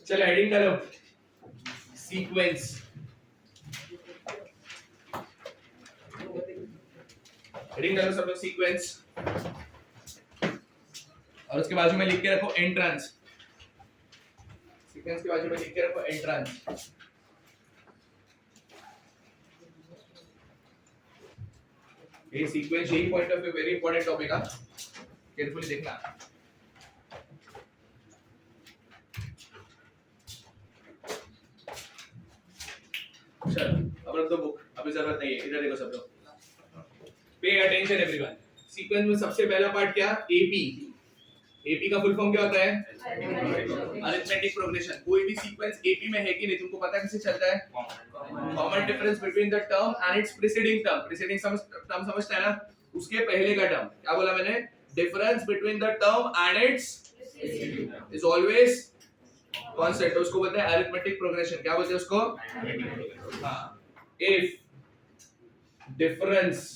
चलो हेडिंग करो sequence. Heading करो सब लोग सीक्वेंस, और उसके बाजू में लिख के रखो एंट्रेंस। सीक्वेंस के बाजू में लिख के रखो एंट्रेंस। ये सीक्वेंस यही point of view very important topic है, केयरफुली देखना। चलो अब रख दो बुक, अभी जरूरत नहीं है, इधर देखो सब लोग। Pay attention everyone. सीक्वेंस में सबसे पहला पार्ट क्या? एपी। एपी का फुल फॉर्म क्या होता है? Arithmetic progression. कोई भी सीक्वेंस एपी में है कि नहीं तुमको पता है कैसे चलता है? Common difference between the term and it's preceding term. Preceding term समझता है ना? उसके पहले का टर्म क्या बोला मैंने? Difference between the term and it's is always constant, तो उसको बोलते हैं अरिथमेटिक प्रोग्रेशन। क्या बोलते हैं उसको? हाँ, if difference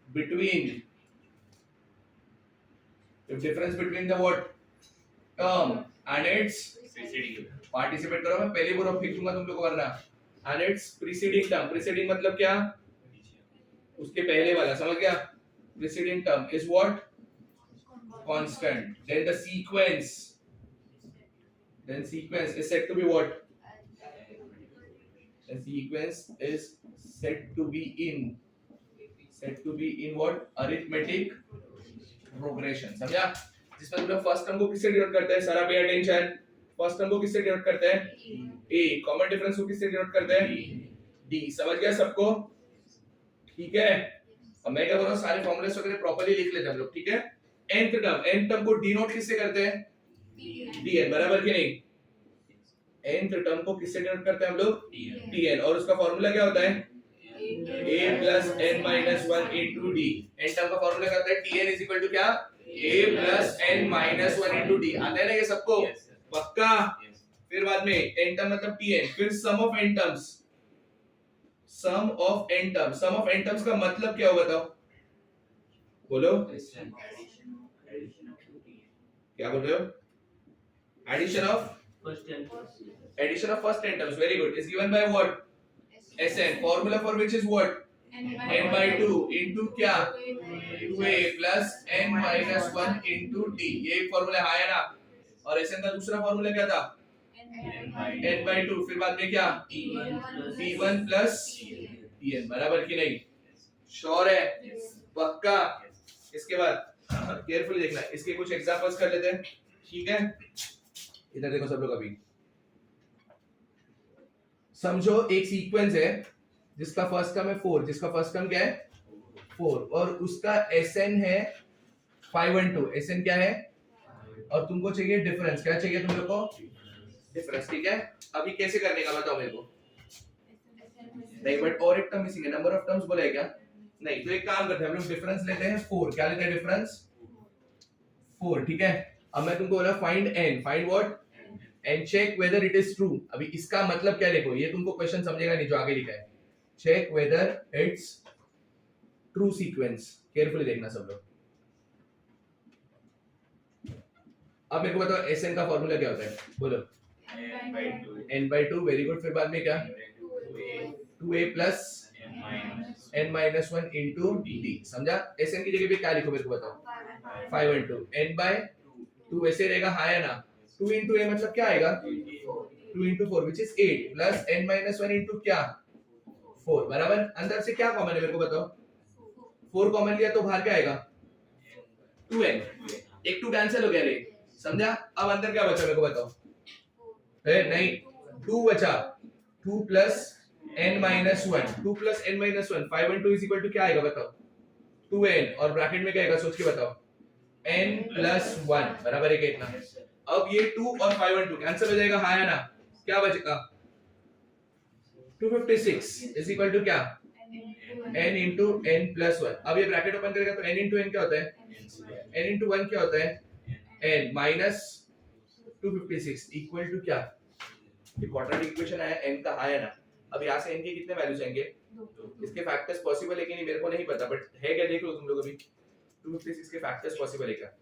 between the what term and its participate करो, मैं पहले बोलो फिर दूंगा तुम लोग को वरना। and its preceding term, preceding मतलब क्या? उसके पहले वाला, समझ गया? preceding term is what? constant. Then the sequence is said to be what? The sequence is said to be in what? arithmetic progression। समझा? जिसमें तुम लोग फर्स्ट टर्म को किससे डिनोट करते हैं? सारा पे अटेंशन। फर्स्ट टर्म को किससे डिनोट करते हैं? ए। कॉमन डिफरेंस को किससे डिनोट करते हैं? डी। समझ गया सबको? ठीक है। अब मैं क्या बोल रहा हूँ, सारे फॉर्मूलेस वगैरह प्रॉपर्ली लिख लेते हैं हम लोग, ठीक है? nth टर्म को डिनोट किससे करते हैं? dn, बराबर कि नहीं? nth टर्म को किससे डिनोट करते हैं हम लोग? dn। और उसका फॉर्मूला क्या होता है? a plus n minus 1 into d। n term का फॉर्मूला क्या होता है? tn is equal to क्या? a plus n minus 1 into d। आता है ना ये सबको? पक्का? फिर बाद में n टर्म मतलब tn, फिर sum of n terms। sum of n terms का मतलब क्या होगा बताओ? बोलो। क्या बोल रहे हो? Addition of first n terms, very good, is given by what? Sn। formula for which is what? n by 2 into क्या? 2a plus n minus 1 into d। ये एक फॉर्मूला है ना? और Sn का दूसरा फॉर्मूला क्या था? n by 2। फिर बाद में क्या? t1 plus tn, बराबर कि नहीं? श्योर है? पक्का? इसके बाद केयरफुली देखना, इसके कुछ एग्जांपल्स कर लेते हैं, ठीक है? इधर देखो सब लोग। अभी समझो एक सीक्वेंस है जिसका फर्स्ट टर्म है 4, जिसका फर्स्ट टर्म क्या है? 4, और उसका Sn है 5 and 2। Sn क्या है? और तुमको चाहिए डिफरेंस। क्या चाहिए तुम लोग को? डिफरेंस, ठीक है? अभी कैसे करने का बताओ मेरे को। नहीं, बट और एक टर्म मिसिंग है। नंबर ऑफ टर्म्स बोला है क्या? नहीं, तो एक काम करते हैं हम लोग, डिफरेंस लेते हैं 4। क्या लेते हैं डिफरेंस? 4, ठीक है? अब मैं तुमको बोला find n, find what? and check whether it is true। अभी इसका मतलब क्या देखो, ये तुमको क्वेश्चन समझेगा नहीं जो आगे लिखा है। check whether it's true sequence। Carefully देखना सब लोग। अब मेरे को बताओ Sn का फॉर्मूला क्या होता है? बोलो। n by 2, very good. फिर बाद में क्या? 2a plus n minus 1 into d। समझा? Sn की जगह पे क्या लिखो मेरे को बताओ? 5 and 2। n by 2 वैसे रहेगा, हाँ या ना? 2 into a मतलब क्या आएगा? 2 into 4 which is 8 plus n minus 1 into क्या? 4, बराबर। अंदर से क्या कॉमन है मेरे को बताओ? 4 कॉमन लिया तो बाहर क्या आएगा? 2n। एक 2 कैंसिल हो गया रे, समझा? अब अंदर क्या बचा मेरे को बताओ? नहीं, 2 बचा। 2 plus n minus 1, 2 plus n minus 1, 5 and 2 is equal to क्या आएगा बताओ? 2n। और ब्रैकेट में क्या आएगा सोच के बताओ? n plus 1, बराबर है कितना? अब ये 2 और 5 and 2 कैंसिल हो जाएगा, हाँ या ना? क्या बचेगा? 256 is equal to क्या? n into n plus 1। अब ये ब्रैकेट ओपन करेगा तो n into n क्या होता है? n into 1 क्या होता है? n minus 256 equal to क्या? ये क्वाड्रेटिक इक्वेशन है n का, हाँ या ना? अब यहाँ से n के कितने वैल्यूज आएंगे? इसके फैक्टर्स पॉसिबल है कि नहीं मेरे को नहीं पता, बट है क्या देख लो तुम लोग। अभी 256 के फैक्टर्स पॉसिबल है क्या?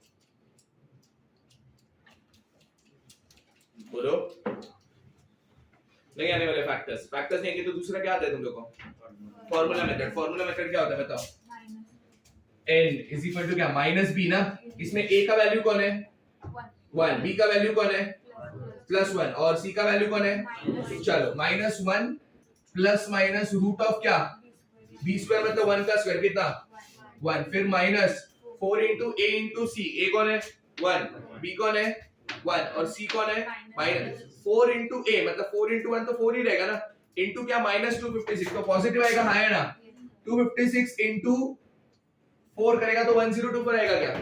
बोलो नहीं आने वाले फैक्टर्स नहीं आएंगे तो दूसरा क्या आता है तुम लोगों को? फॉर्मूला मेथड क्या होता है बताओ? n इज इक्वल टू क्या? माइनस b ना। इसमें a का वैल्यू कौन है? 1, b का वैल्यू कौन है? +1 और c का वैल्यू कौन है? चलो -1 प्लस माइनस रूट ऑफ क्या? b स्क्वायर मतलब 1 का स्क्वायर कितना? 1 फिर minus 4 into a into c। a कौन है? 1, b कौन है? 1 और c कौन है? माइनस 4 इंटू a मतलब 4 इंटू 1 तो 4 ही रहेगा ना, इंटू क्या? -256 तो पॉजिटिव आएगा, हाँ है ना। 256 इंटू 4 करेगा तो 1024 आएगा क्या?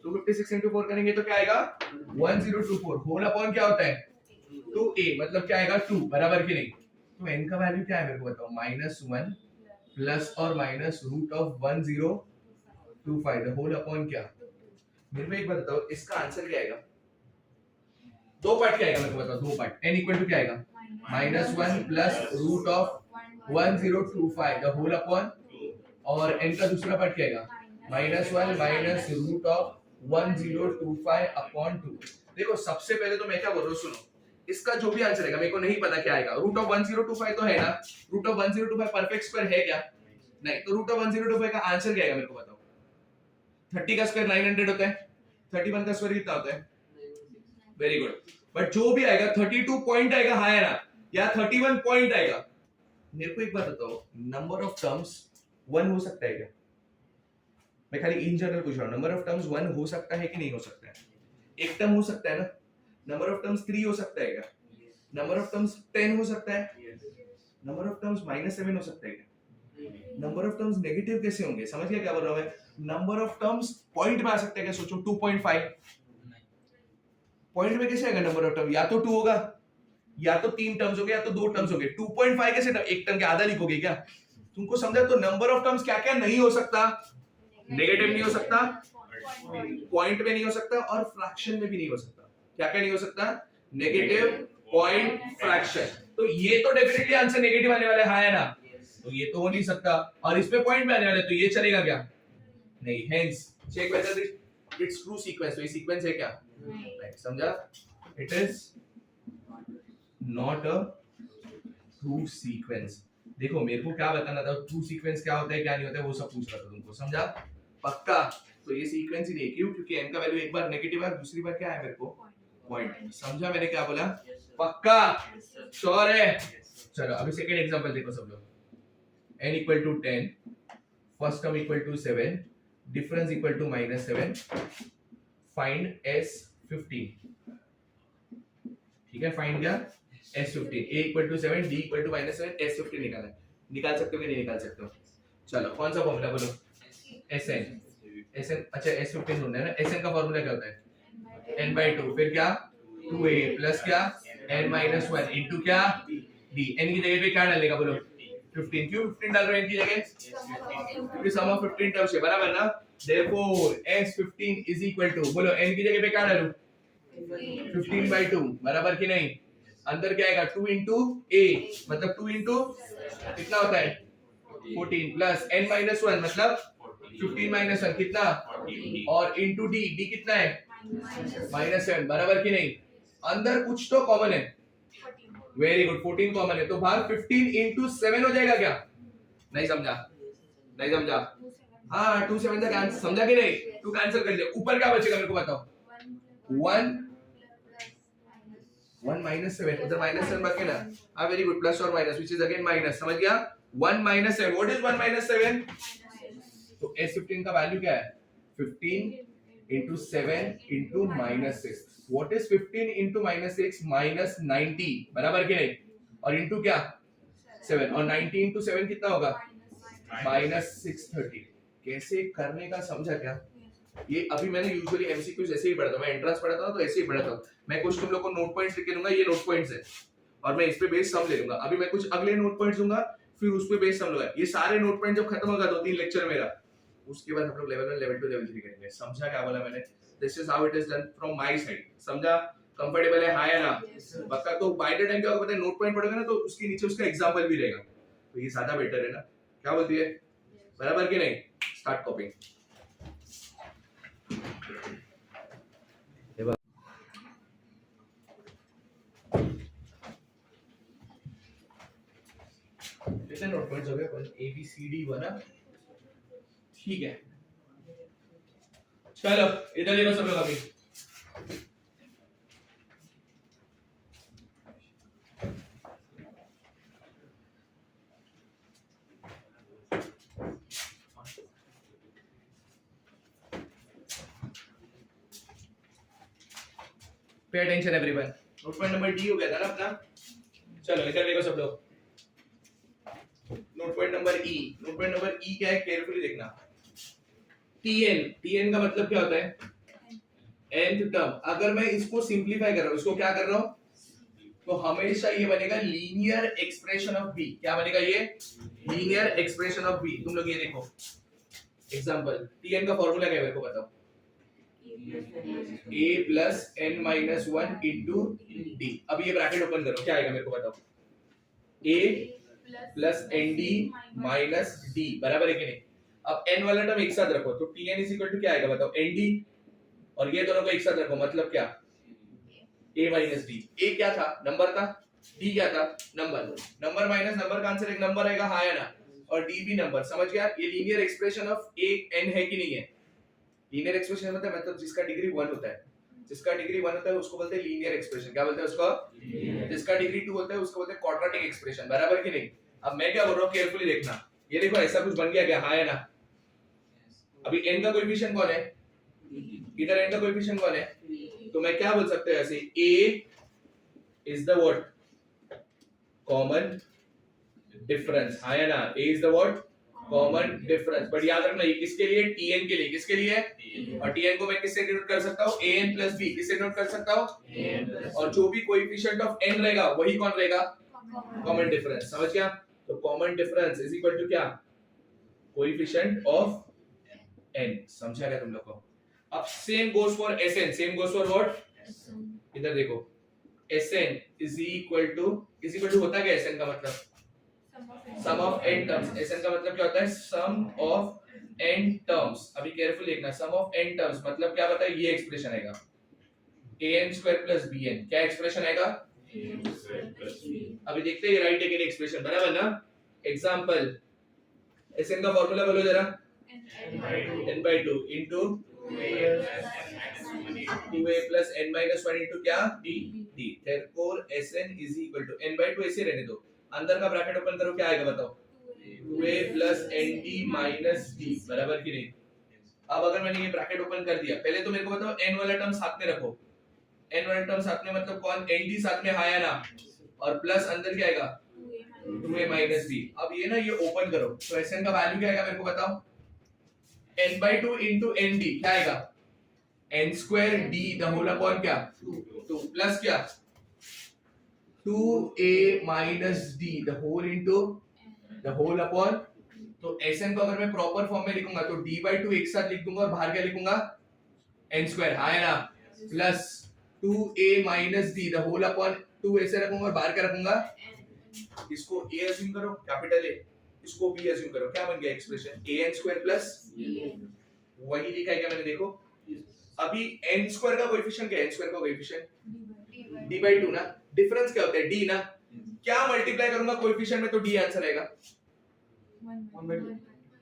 256 इंटू 4 करेंगे तो क्या आएगा? 1024 होल अपॉन क्या होता है? 2a मतलब क्या आएगा? 2 बराबर की नहीं। तो n का वैल्यू क्या है मेरे को बताओ? -1 प्लस और minus root of 1025 the whole upon क्या? मेरे को एक बात बताओ, इसका आंसर क्या आएगा? दो पार्ट क्या आएगा मेरे को बताओ? दो पार्ट n इक्वल टू क्या आएगा? -1 plus root of 1025 the whole upon, और n का दूसरा पार्ट क्या आएगा? -1 माइनस रूट ऑफ 1025 अपॉन 2। देखो सबसे पहले तो मैं क्या बोल रहा हूँ सुनो, इसका जो भी आंसर आएगा मेरे को नहीं पता क्या आएगा। रूट ऑफ 1025 तो है ना, रूट ऑफ 1025 परफेक्ट स्क्वायर है क्या? नहीं, तो रूट ऑफ 1025 का आंसर क्या आएगा मेरे को बताओ? 30 का स्क्वायर 900 होता है, 31 का स्क्वायर कितना होता है? Very good. बट जो भी आएगा 32 पॉइंट आएगा, हाँ है ना, या 31 पॉइंट आएगा। मेरे को एक बात बताओ, नंबर ऑफ टर्म्स 1 हो सकता है क्या? मैं खाली इन जनरल पूछ रहा हूँ, नंबर ऑफ टर्म्स 1 हो सकता है कि नहीं हो सकता है? एक टर्म हो सकता है ना। नंबर ऑफ टर्म्स 3 हो सकता है क्या? नंबर ऑफ टर्म्स 10 हो सकता है। नंबर ऑफ टर्म्स -7 हो सकता है क्या? नंबर ऑफ टर्म्स नेगेटिव कैसे होंगे? समझ गया क्या बोल रहा हूं मैं? नंबर ऑफ टर्म्स पॉइंट में आ सकते हैं क्या? सोचो 2.5 पॉइंट में कैसे आएगा नंबर ऑफ टर्म? या तो 2 होगा, या तो 3 टर्म्स हो गए, या तो 2 टर्म्स हो गए। 2.5 कैसे एक टर्म के आधा लिखोगे क्या? तुमको समझा? तो नंबर ऑफ टर्म्स क्या क्या नहीं हो सकता? नेगेटिव नहीं हो सकता, पॉइंट में नहीं हो सकता, और फ्रैक्शन में भी नहीं हो सकता। क्या क्या नहीं हो सकता? Negative, point, fraction. तो ये तो डेफिनेटली आंसर नेगेटिव आने वाला है ना, तो ये तो हो नहीं सकता। और इसमें पॉइंट में आने वाला है तो ये चलेगा क्या? नहीं। Hence check whether it's true sequence. तो ये सीक्वेंस है क्या? नहीं। समझा? It is not a true sequence. देखो मेरे को क्या बताना था, ट्रू सीक्वेंस क्या होता है क्या नहीं होता है वो सब पूछ रहा था तुमको, समझा? पक्का? तो ये सीक्वेंस ही नहीं। क्यों? क्योंकि n का वैल्यू एक बार नेगेटिव है, दूसरी बार क्या है मेरे को? पॉइंट। समझा मैंने क्या बोला? पक्का? श्योर है? चलो अभी सेकंड एग्जांपल देखो सब लोग। n equal to 10, first term equal to 7, difference equal to -7, find s15। ठीक है, फाइंड क्या? s15। a equal to 7, d equal to -7, s15 निकालना है। निकाल सकते हो कि नहीं निकाल सकते हो? चलो कौन सा फॉर्मूला बोलो? sn। अच्छा s15 ढूंढना है ना। sn का फॉर्मूला क्या होता है? n/2 फिर क्या? 2a प्लस क्या? n-1 इनटू क्या? d। n की जगह पे क्या डालने का बोलो? 15। क्यों 15 डाल रहे हो n की जगह? क्योंकि सम ऑफ 15 टर्म्स है, बराबर ना। Therefore s15 is equal to, बोलो n की जगह पे क्या डालूं? 15/2 बराबर कि नहीं? अंदर क्या आएगा? 2 इंटू a मतलब 2 इंटू कितना होता है? 14 प्लस n-1 मतलब 15 - 1 कितना? और इंटू d, d कितना है? -7 बराबर कि नहीं? अंदर कुछ तो कॉमन है। वेरी गुड, 14 कॉमन है, तो बाहर 15 इंटू 7 हो जाएगा क्या? नहीं समझा? नहीं समझा? हाँ 2 7 तक आंसर समझा कि नहीं? 2 कैंसिल कर दिया, ऊपर क्या बचेगा मेरे को बताओ? 1 -7, उधर -7 बाकी ना। हाँ वेरी गुड, प्लस और minus which is again minus. समझ गया? 1 - 7, व्हाट इज 1 - 7? तो s15 का वैल्यू क्या है? 15 into 7 into -6। What is 15 into -6? -90 बराबर कि नहीं? और इंटू क्या? 7, और 90 into 7 कितना होगा? -630। कैसे करने का समझा क्या? ये अभी मैंने यूजुअली एमसीक्यूज ऐसे ही पढ़ता हूं, मैं एंट्रेंस पढ़ता हूं तो ऐसे ही पढ़ता हूं। मैं कुछ तुम लोग को नोट पॉइंट्स लिख के दूंगा, ये नोट पॉइंट्स है, और मैं इस पे बेस सम ले लूंगा। अभी मैं कुछ अगले नोट पॉइंट्स दूंगा, फिर उस पे बेस सम लूंगा। ये सारे नोट पॉइंट जब खत्म होगा 2-3 लेक्चर मेरा, उसके बाद हम लोग लेवल 1, लेवल 2, लेवल 3 करेंगे। समझा क्या बोला मैंने? This is how it is done from my side. समझा? कंफर्टेबल है? हां या ना? पक्का? तो बाय द टाइम क्या होगा पता है, नोट पॉइंट पढ़ोगे ना तो उसके नीचे उसका एग्जांपल भी रहेगा, तो ये ज्यादा बेटर है ना। क्या बोलती है? बराबर कि नहीं? स्टार्ट कॉपिंग। ABCD बना, ठीक है। चलो इधर देखो सब लोग अभी, pay attention everyone. Note point number D हो गया था ना अपना। चलो इधर देखो सब लोग, नोट पॉइंट नंबर ई। नोट पॉइंट नंबर ई क्या है, केयरफुली देखना। टीएन का मतलब क्या होता है, nth टर्म। अगर मैं इसको सिंपलीफाई कर रहा हूं, इसको क्या कर रहा हूं, तो हमेशा ये बनेगा लीनियर एक्सप्रेशन ऑफ बी। क्या बनेगा ये, लीनियर एक्सप्रेशन ऑफ बी। तुम लोग ये देखो एग्जांपल, टीएन का फार्मूला क्या है मेरे को बताओ, a plus n minus 1 into D. अब ये ब्रैकेट ओपन करो, क्या आएगा मेरे को बताओ, a plus N D minus D, बराबर है कि नहीं। अब n वाला टर्म एक साथ रखो, तो tn इज इक्वल टू क्या आएगा बताओ, एन डी, और ये दोनों को एक साथ रखो, मतलब क्या, a माइनस डी। a क्या था, नंबर था, d क्या था, नंबर। नंबर माइनस नंबर का आंसर एक नंबर आएगा, हाँ या ना, और d भी नंबर। समझ गया, ये linear expression of a n है कि नहीं है। लीनियर एक्सप्रेशन मतलब जिसका डिग्री 1 होता है, जिसका डिग्री 1 होता है उसको बोलते हैं लीनियर एक्सप्रेशन। क्या बोलते हैं उसको, जिसका डिग्री 2 होता है उसको बोलते हैं क्वाड्रेटिक एक्सप्रेशन, बराबर कि नहीं। अब मैं क्या बोल रहा हूं, केयरफुली देखना, ये देखो ऐसा कुछ बन गया क्या, हाँ या ना। अभी n का कोएफिशिएंट कौन है, इधर n का कोएफिशिएंट कौन है, तो मैं क्या बोल सकते हैं ऐसे, a is the what, common difference, हाँ या ना, a is the what, common difference. But याद रखना ये किसके लिए, tn के लिए, किसके लिए, और tn को मैं किससे डिनोट कर सकता हूं, an प्लस b, किससे डिनोट कर सकता हूं, और जो भी कोएफिशिएंट ऑफ n रहेगा वही कौन रहेगा, कॉमन डिफरेंस। समझ गया, तो common difference is equal to क्या, कोएफिशिएंट ऑफ n। समझा क्या तुम लोग को। अब same goes for sn, same goes for what, इधर देखो sn इज इक्वल टू होता क्या sn का मतलब, सम ऑफ n टर्म्स। sn का मतलब क्या होता है, सम ऑफ n टर्म्स। अभी केयरफुल देखना, सम ऑफ n टर्म्स मतलब क्या बताए, ये एक्सप्रेशन आएगा an स्क्वायर प्लस bn। क्या एक्सप्रेशन आएगा, अभी देखते हैं राइट है एक्सप्रेशन, बराबर ना। एग्जांपल, sn का फार्मूला बोलो जरा, n by 2 into 2a plus n minus 1 into क्या, d। therefore sn is equal to n by 2 ऐसे रहने दो, अंदर का ब्रैकेट ओपन करो, क्या आएगा बताओ, 2a plus nd minus d, बराबर कि नहीं। अब अगर मैंने ये ब्रैकेट ओपन कर दिया, पहले तो मेरे को बताओ n वाला टर्म साथ में रखो, n वाला टर्म साथ में मतलब कौन, nd साथ में, हाँ या ना, और प्लस अंदर क्या आएगा, 2a minus d। अब ये ना ये ओपन करो, तो sn का वैल्यू क्या आएगा मेरे को बताओ, n by 2 into nd, क्या आएगा, n square d the whole upon क्या, 2 प्लस क्या, 2a minus d the whole into the whole upon। तो sn को अगर मैं प्रॉपर फॉर्म में लिखूंगा तो d by 2 एक साथ लिख दूंगा और बाहर क्या लिखूंगा, n square, हाँ या ना, plus 2a minus d the whole upon 2 ऐसे रखूंगा और बाहर क्या रखूंगा, इसको a अज्यूम करो, कैपिटल A, इसको b अज्यूम करो, क्या बन गया एक्सप्रेशन, an स्क्वायर प्लस, वही लिखा है क्या मैंने, देखो। अभी n स्क्वायर का कोएफिशिएंट क्या है, n स्क्वायर का कोएफिशिएंट d by 2 ना, डिफरेंस क्या होता है, d ना, क्या मल्टीप्लाई करूंगा कोएफिशिएंट में तो d आंसर आएगा,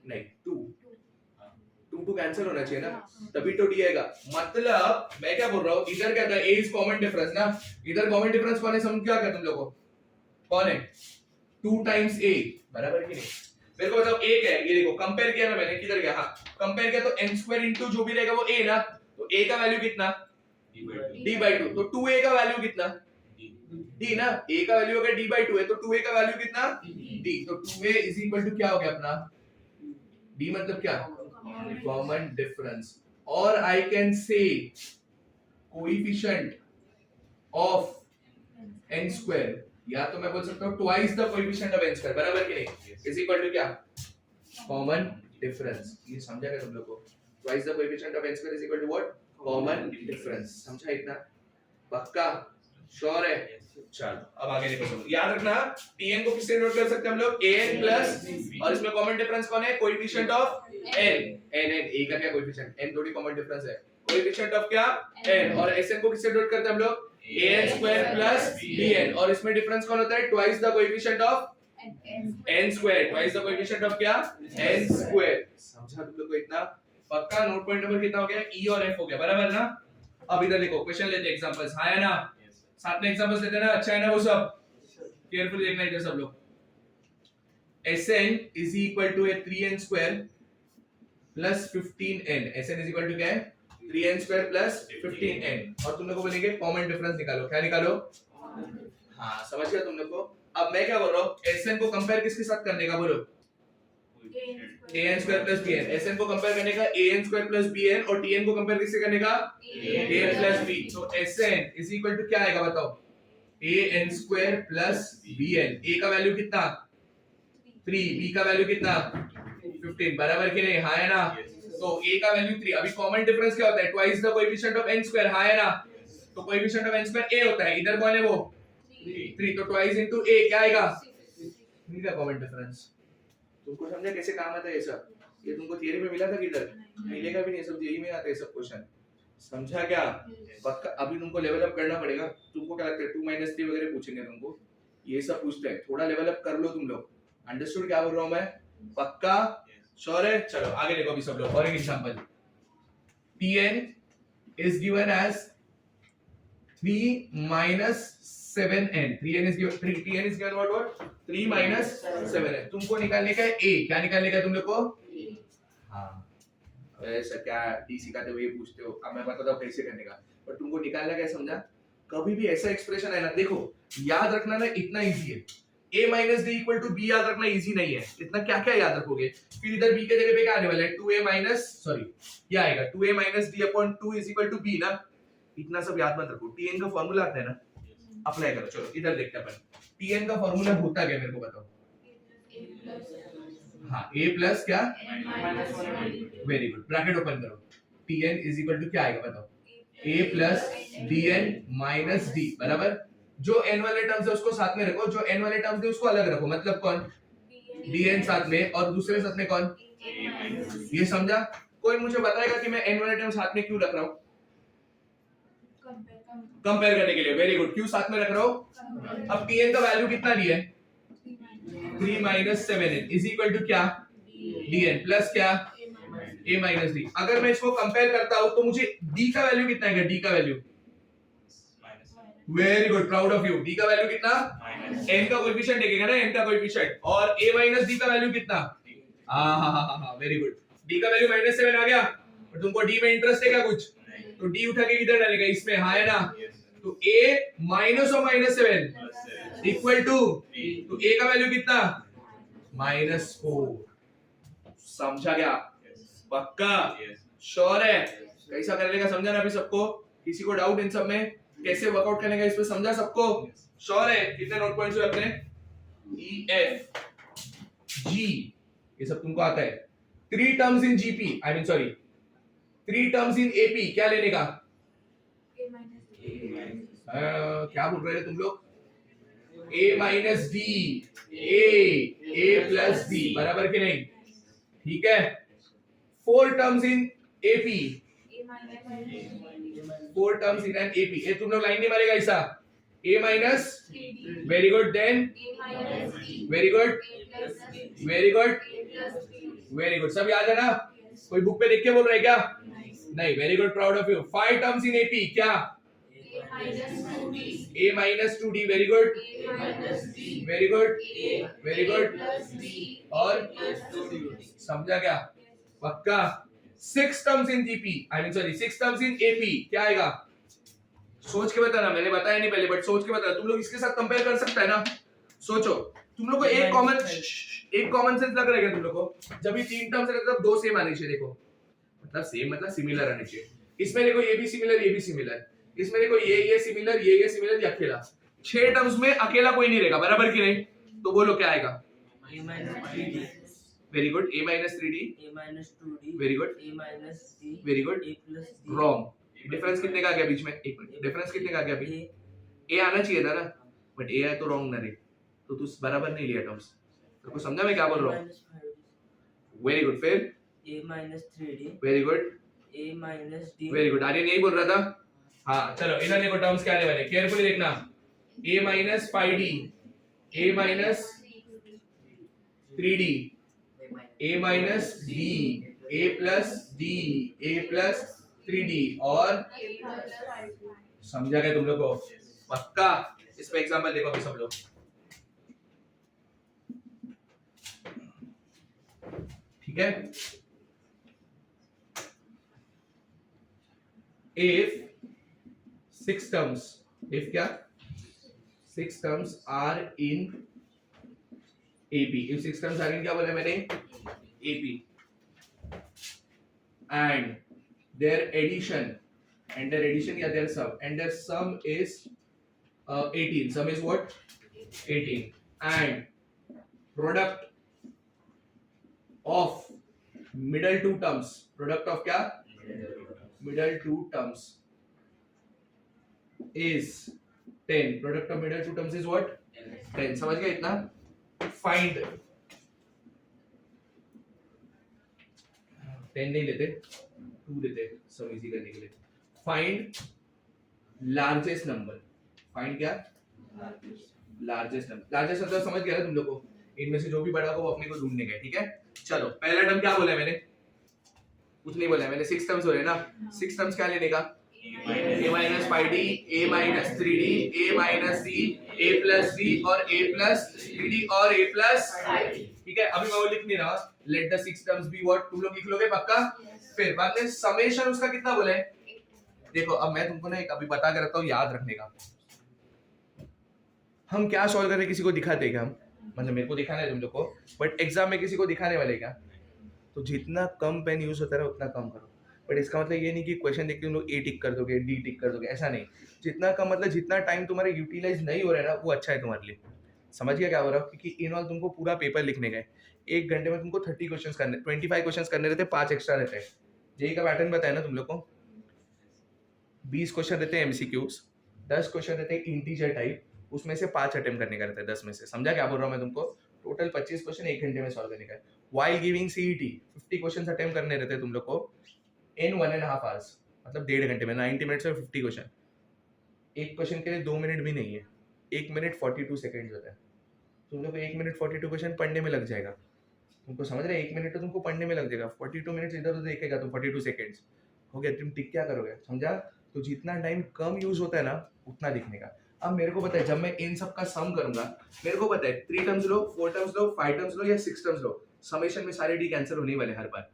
नहीं 2 कैंसिल होना चाहिए ना, तभी तो d आएगा। मतलब मैं क्या बोल रहा हूं, इधर क्या था, a इज कॉमन डिफरेंस ना, इधर कॉमन डिफरेंस कौन है, समझ क्या तुम लोगों को, कौन है, 2 टाइम्स a, बराबर कि नहीं। मेरे को बताओ a क्या है, ये देखो कंपेयर किया ना मैंने, किधर गया, हाँ कंपेयर किया, तो n स्क्वायर इनटू जो भी रहेगा वो a ना, तो a का वैल्यू कितना, d by 2, तो 2a का वैल्यू कितना, d ना, a का वैल्यू अगर d by 2 है तो 2a का वैल्यू कितना, d, तो 2a इज इक्वल टू क्या हो गया अपना, d मतलब क्या, कॉमन डिफरेंस। और I can say coefficient of n square, या तो मैं बोल सकता हूं twice the coefficient of n square, बराबर कि नहीं, इज इक्वल टू क्या, कॉमन डिफरेंस। ये समझा क्या तुम लोग को, twice the coefficient of n square is equal to what, common difference. समझा इतना, पक्का, श्योर है। चलो अब आगे देखो, याद रखना tn को किससे नोट कर सकते हैं हम लोग, an प्लस, और इसमें कॉमन डिफरेंस कौन है, कोएफिशिएंट ऑफ n, a का क्या कोएफिशिएंट, n थोड़ी कॉमन डिफरेंस है, कोएफिशिएंट ऑफ क्या, n, और sn को किससे नोट करते हैं हम लोग, an स्क्वायर प्लस bn, और इसमें डिफरेंस कौन होता है, twice the coefficient of n square twice the coefficient of क्या n स्क्वायर। समझा तुम लोग को इतना? पक्का नोट पॉइंट नंबर कितना हो गया? e और f हो गया, बराबर ना? अब इधर देखो क्वेश्चन लेते एग्जांपल्स। हाँ है ना? साथ में एग्जांपल्स लेते ना, अच्छा है ना वो सब? केयरफुली देखना इधर सब लोग। Sn is equal to 3n square plus 15n। Sn is equal to क्या है? 3n square plus 15n। और तुम लोग को बोलेंगे कॉमन डिफरेंस निकालो। क्या निकालो? हाँ समझ गया तुम लोग को? अब मैं क्या बोल रहा हूँ, Sn को कंपेयर किसके साथ करने का बोलो? an square plus bn। Sn को कंपेयर करने का an square plus bn और tn को कंपेयर किससे करने का? an plus b। तो Sn is equal to क्या आएगा बताओ? an square plus bn। a का वैल्यू कितना? 3। b का वैल्यू कितना? 15। बराबर कि नहीं? हाँ है ना? तो a का वैल्यू 3। अभी कॉमन डिफरेंस क्या होता है? Twice the coefficient of n square. हाँ है ना? तो coefficient of n square a होता है। इधर कौन है वो? 3। तो ट्वाइस इनटू a क्या आएगा? 3 का कॉमन डिफरेंस। तुमको समझा कैसे काम आता है ये सब? ये तुमको थियरी में मिला था किधर? मिलेगा भी नहीं, सब जेई में आते हैं सब क्वेश्चन। समझा क्या? पक्का अभी तुमको लेवल अप करना पड़ेगा। तुमको क्या लगता है 2 - 3 वगैरह पूछेंगे तुमको? ये सब पूछते हैं, थोड़ा लेवल अप कर लो तुम लोग। अंडरस्टूड क्या बोल रहा हूं मैं? पक्का श्योर है? चलो आगे देखो अभी सब लोग। और एक example, Tn is given as 3 - 7n। Tn is given what? 3 - 7n। तुमको निकालने का है a। क्या निकालने का है तुम लोग को? हाँ ऐसा क्या डी सिखाते हो ये पूछते हो, अब मैं बताता हूँ कैसे करने का। पर तुमको निकालना क्या समझा? कभी भी ऐसा एक्सप्रेशन है ना, देखो याद रखना ना, इतना इजी है। a minus d equal to b याद रखना इजी नहीं है। इतना क्या क्या याद रखोगे? फिर इधर b के जगह पे क्या आने वाला है? 2a minus सॉरी क्या आएगा? 2a minus d upon 2 is equal to b ना। इतना सब याद मत रखो। tn का फार्मूला आता है ना, अप्लाई करो। चलो इधर देखते हैं अपन tn का फार्मूला होता क्या, मेरे को बताओ। हाँ a प्लस क्या? वेरी गुड, ब्रैकेट ओपन करो। tn इज इक्वल टू क्या आएगा बताओ? a plus dn minus d, बराबर। जो n वाले टर्म्स है उसको साथ में रखो, जो n वाले टर्म्स है उसको अलग रखो। मतलब कौन? dn साथ में और दूसरे साथ में कौन? ये समझा? कोई मुझे बताएगा कि मैं n वाले टर्म साथ में क्यों रख रहा हूं? कंपेयर करने के लिए। वेरी गुड, क्यों साथ में रख रहा हूं? अब tn का वैल्यू कितना दिया है? 3 - 7n इज इक्वल टू क्या? dn प्लस क्या? a minus d। अगर मैं इसको कंपेयर करता हूं तो मुझे d का वैल्यू कितना आएगा? d का value very good, proud of you. d का वैल्यू कितना? n का कोएफिशिएंट देखेगा ना, n का कोएफिशिएंट। और a माइनस d का वैल्यू कितना? हाँ वेरी गुड। d का वैल्यू -7 आ गया। और तुमको d में इंटरेस्ट है क्या कुछ? तो d उठा के इधर डालेगा इसमें। हाँ है ना? तो a माइनस और -7 इक्वल टू, तो a का वैल्यू कितना? -4। समझा क्या? पक्का श्योर है? कैसा करने का समझा ना अभी सबको? किसी को डाउट इन सब में? कैसे वर्कआउट करने का इस पे समझा सबको? श्योर है? कितने नोट पॉइंट्स हुए अपने? ई एफ जी ये सब तुमको आता है। 3 terms in GP, I mean sorry 3 terms in AP, क्या लेने का? क्या बोल रहे थे तुम लोग? a माइनस डी, a प्लस डी, बराबर कि नहीं? ठीक है। 4 terms in AP, 4 terms in an AP. ये तुम लोग लाइन नहीं मारेगा ऐसा? a minus, very good, then very good, very good, very good. सब याद है ना? कोई बुक पे देख के बोल रहा है क्या? नहीं, very good, proud of you. 5 terms in AP, क्या? a minus 2d, very good, very good, very good, और समझा क्या? पक्का। 6 terms in GP, I mean sorry 6 terms in AP, क्या आएगा? सोच के बताना, मैंने बताया नहीं पहले, बट सोच के बताना। तुम लोग इसके साथ कंपेयर कर सकता है ना? सोचो। तुम लोग को एक कॉमन सेंस लग रहा है तुम लोग को? जब ये 3 टर्म्स है तब 2 सेम आने चाहिए। देखो मतलब सेम मतलब सिमिलर आने चाहिए। इसमें देखो ये भी सिमिलर, ये भी सिमिलर। इसमें देखो ये सिमिलर, ये सिमिलर, ये अकेला। 6 टर्म्स में अकेला कोई नहीं रहेगा, बराबर कि नहीं? तो बोलो क्या आएगा? Very good, a minus 3d, a minus 2d, very good, a minus d, very good, a plus d, wrong. Difference कितने का आ गया बीच में? एक मिनट, डिफरेंस कितने का आ गया अभी? a आना चाहिए था ना, बट a है तो रॉन्ग ना रे, तो तू बराबर नहीं लिया टर्म्स। तेरे को समझा मैं क्या बोल रहा हूं? वेरी गुड, फिर a minus 3d, very good, a minus d, very good. Aryan यही बोल रहा था। हाँ चलो इधर देखो टर्म्स क्या आने वाले, केयरफुली देखना। a minus 5d, a minus 3D, A minus D, A plus D, A plus 3D और समझा गया तुम लोग को? पक्का? इस पे एग्जांपल देखो अभी सब लोग। ठीक है? If 6 terms, if क्या? 6 terms are in AP. If 6 terms are in क्या बोला मैंने? AP. And their addition या their sum, and their sum is 18. Sum is what? 18. And product of middle two terms. Product of क्या? Middle two terms is 10. Product of middle two terms is what? 10. समझ गए इतना? Find 10 नहीं लेते, 2 लेते, सब easy करने के लिए। Find largest number. Find क्या? Largest number. Largest मतलब समझ गया ना तुम लोग को? इनमें से जो भी बड़ा हो वो अपने को ढूंढने का, ठीक है? चलो पहला टर्म क्या बोला है मैंने? कुछ नहीं बोला है मैंने, 6 टर्म्स हो रहे हैं ना? 6 टर्म्स क्या लेने का? A minus 5D, A minus 3D, A minus D, A plus D और A plus 3D और A plus 5D. ठीक है? अभी मैं वो लिख नहीं रहा। Let the 6 terms be what? तुम लोग लिख लोगे पक्का? फिर बाद में समेशन उसका कितना बोला है? देखो अब मैं तुमको ना एक अभी बता के रखता हूँ, याद रखने का। हम क्या सॉल्व कर रहे किसी को दिखाते क्या हम? मतलब मेरे को दिखाना है तुम लोग को, बट एग्जाम में किसी को दिखाने वाले क्या? तो जितना कम पेन यूज होता है उतना कम करो। बट इसका मतलब ये नहीं कि क्वेश्चन देख के तुम लोग ए टिक कर दोगे, डी टिक कर दोगे, ऐसा नहीं। जितना कम मतलब जितना टाइम तुम्हारा यूटिलाइज नहीं हो रहा है ना वो अच्छा है तुम्हारे लिए। समझ गया क्या हो रहा है? क्योंकि इन ऑल तुमको पूरा पेपर लिखने गए, 1 घंटे में तुमको 30 क्वेश्चन करने, 25 क्वेश्चन करने रहते, 5 एक्स्ट्रा रहते हैं। जेई का पैटर्न बताया ना तुम लोग को, 20 क्वेश्चन रहते हैं एमसीक्यूज, 10 क्वेश्चन रहते हैं इंटीजर टाइप, उसमें से 5 अटेम्प्ट करने का रहता है 10 में से। समझा क्या बोल रहा हूँ मैं तुमको? टोटल 25 क्वेश्चन 1 घंटे में सॉल्व करने का है। While giving CET 50 question attempt करने रहते हैं तुम लोग को इन 1.5 आवर्स, मतलब 1.5 घंटे में 90 मिनट्स में 50 क्वेश्चन। एक क्वेश्चन के लिए 2 मिनट भी नहीं है, 1 मिनट 42 सेकेंड होता है। तुम लोग को 1 मिनट 42 क्वेश्चन पढ़ने में लग जाएगा। तुमको समझ रहे? 1 मिनट तो तुमको पढ़ने में लग जाएगा, 42 मिनट्स इधर उधर देखेगा तो 42 सेकेंड्स हो गया। तुम टिक क्या करोगे? समझा? तो जितना टाइम कम यूज होता है ना उतना लिखने का। अब मेरे को पता है जब मैं इन सब का सम करूंगा, मेरे को पता है 3 टर्म्स लो, 4 टर्म्स लो, 5 टर्म्स लो या 6 टर्म्स लो, समेशन में सारे डी कैंसिल होने वाले हर बार।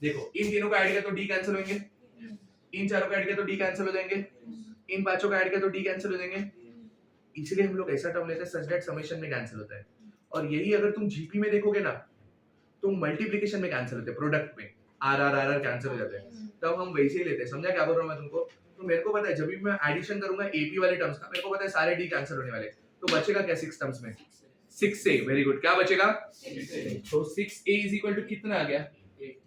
देखो इन तीनों का ऐड किया तो डी कैंसिल होंगे, इन चारों का ऐड किया तो डी कैंसिल हो जाएंगे, इन पांचों का ऐड किया तो डी कैंसिल हो जाएंगे। इसलिए हम लोग ऐसा टर्म लेते हैं सच दैट समेशन में कैंसिल होता है। और यही अगर तुम जीपी में देखोगे ना तो मल्टीप्लिकेशन में कैंसिल होते हैं, प्रोडक्ट में R R R R cancel हो जाते हैं, तब हम वैसे ही लेते हैं। समझा क्या बोल रहा हूँ मैं तुमको? तो मेरे को पता है जब भी मैं एडिशन करूंगा एपी वाले टर्म्स का, मेरे को पता है सारे डी कैंसिल होने वाले, तो बचेगा क्या 6 टर्म्स में? 6 ए। वेरी गुड, क्या बचेगा? 6 तो 6a इज इक्वल टू कितना आ गया?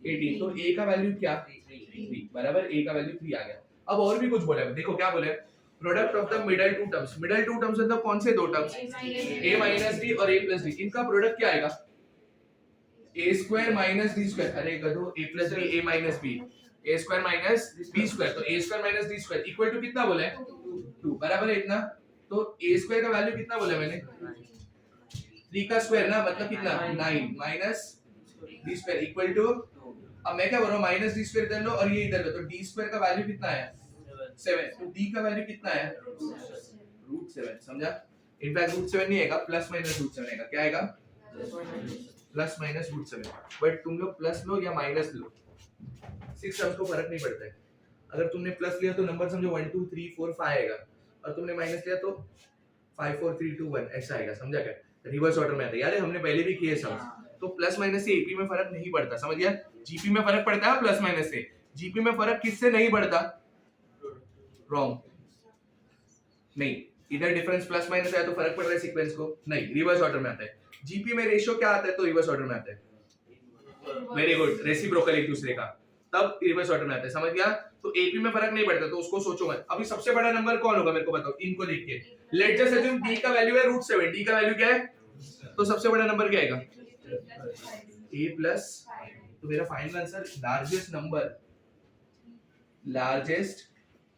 18। तो a का वैल्यू क्या? 3 बराबर, a का वैल्यू 3 आ गया। अब और भी कुछ बोला है, देखो क्या बोला है? Product of the middle two terms. Middle two terms मतलब कौन से दो टर्म्स? a माइनस d और a प्लस d। इनका प्रोडक्ट क्या आएगा? a square minus d square. अरे गधो, a plus b a minus b, a square minus b square. तो a square minus d square equal to कितना बोला है? 2 बराबर है इतना। तो a स्क्वायर का वैल्यू कितना बोला मैंने? 3 का स्क्वायर ना, मतलब कितना? 9 minus d square equal to, अब मैं क्या बोल रहा हूं, माइनस d स्क्वायर इधर लो और ये इधर लो, तो d स्क्वायर का वैल्यू कितना है? 7। तो d का वैल्यू कितना है? √7। समझा? इनफैक्ट √7 नहीं आएगा, प्लस माइनस √7 आएगा। क्या आएगा? Plus minus √7। बट तुम लोग प्लस लो या माइनस लो, 6 टर्म्स को फर्क नहीं पड़ता है। अगर तुमने प्लस लिया तो नंबर समझो 1 2 3 4 5 आएगा, और तुमने माइनस लिया तो 5 4 3 2 1 ऐसा आएगा। समझा क्या? रिवर्स ऑर्डर में आता है यार, हमने पहले भी किए सब। तो प्लस माइनस से एपी में फर्क नहीं पड़ता, समझ गया? जीपी में फर्क पड़ता है प्लस माइनस से, जीपी में फर्क किससे नहीं पड़ता? रॉन्ग नहीं, इधर डिफरेंस प्लस माइनस है तो फर्क पड़ रहा है सीक्वेंस को, नहीं, रिवर्स ऑर्डर में आता है। जीपी में रेशियो क्या आता है तो रिवर्स ऑर्डर में आता है। वेरी गुड, रेसिप्रोकल एक दूसरे का, तब रिवर्स ऑर्डर में आता है। समझ गया? तो एपी में फर्क नहीं पड़ता, तो उसको सोचो मत। अभी सबसे बड़ा नंबर कौन होगा मेरे को बताओ, इनको देख के। लेट्स जस्ट अज्यूम d का वैल्यू है √7, d का वैल्यू क्या है? तो सबसे बड़ा नंबर क्या आएगा? a प्लस, तो मेरा final answer largest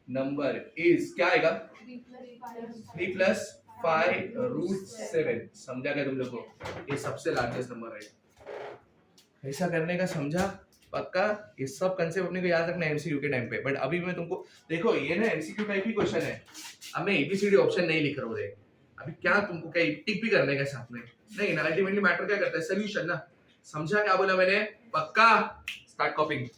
number is क्या आएगा? 3 प्लस 5√7 समझा क्या तुम लोग को? ये सबसे लार्जेस्ट नंबर है। ऐसा करने का समझा पक्का? ये सब कंसेप्ट अपने को याद रखना एमसीक्यू के टाइम पे। बट अभी मैं तुमको देखो ये ना एमसीक्यू टाइप ही क्वेश्चन है। अब मैं एबीसीडी ऑप्शन नहीं लिख रहा हूँ। अभी क्या तुमको क्या टिक भी करने का साथ में नहीं ना, अल्टीमेटली मैटर क्या करता है? सोल्यूशन ना। समझा क्या बोला मैंने? पक्का? स्टार्ट कॉपिंग।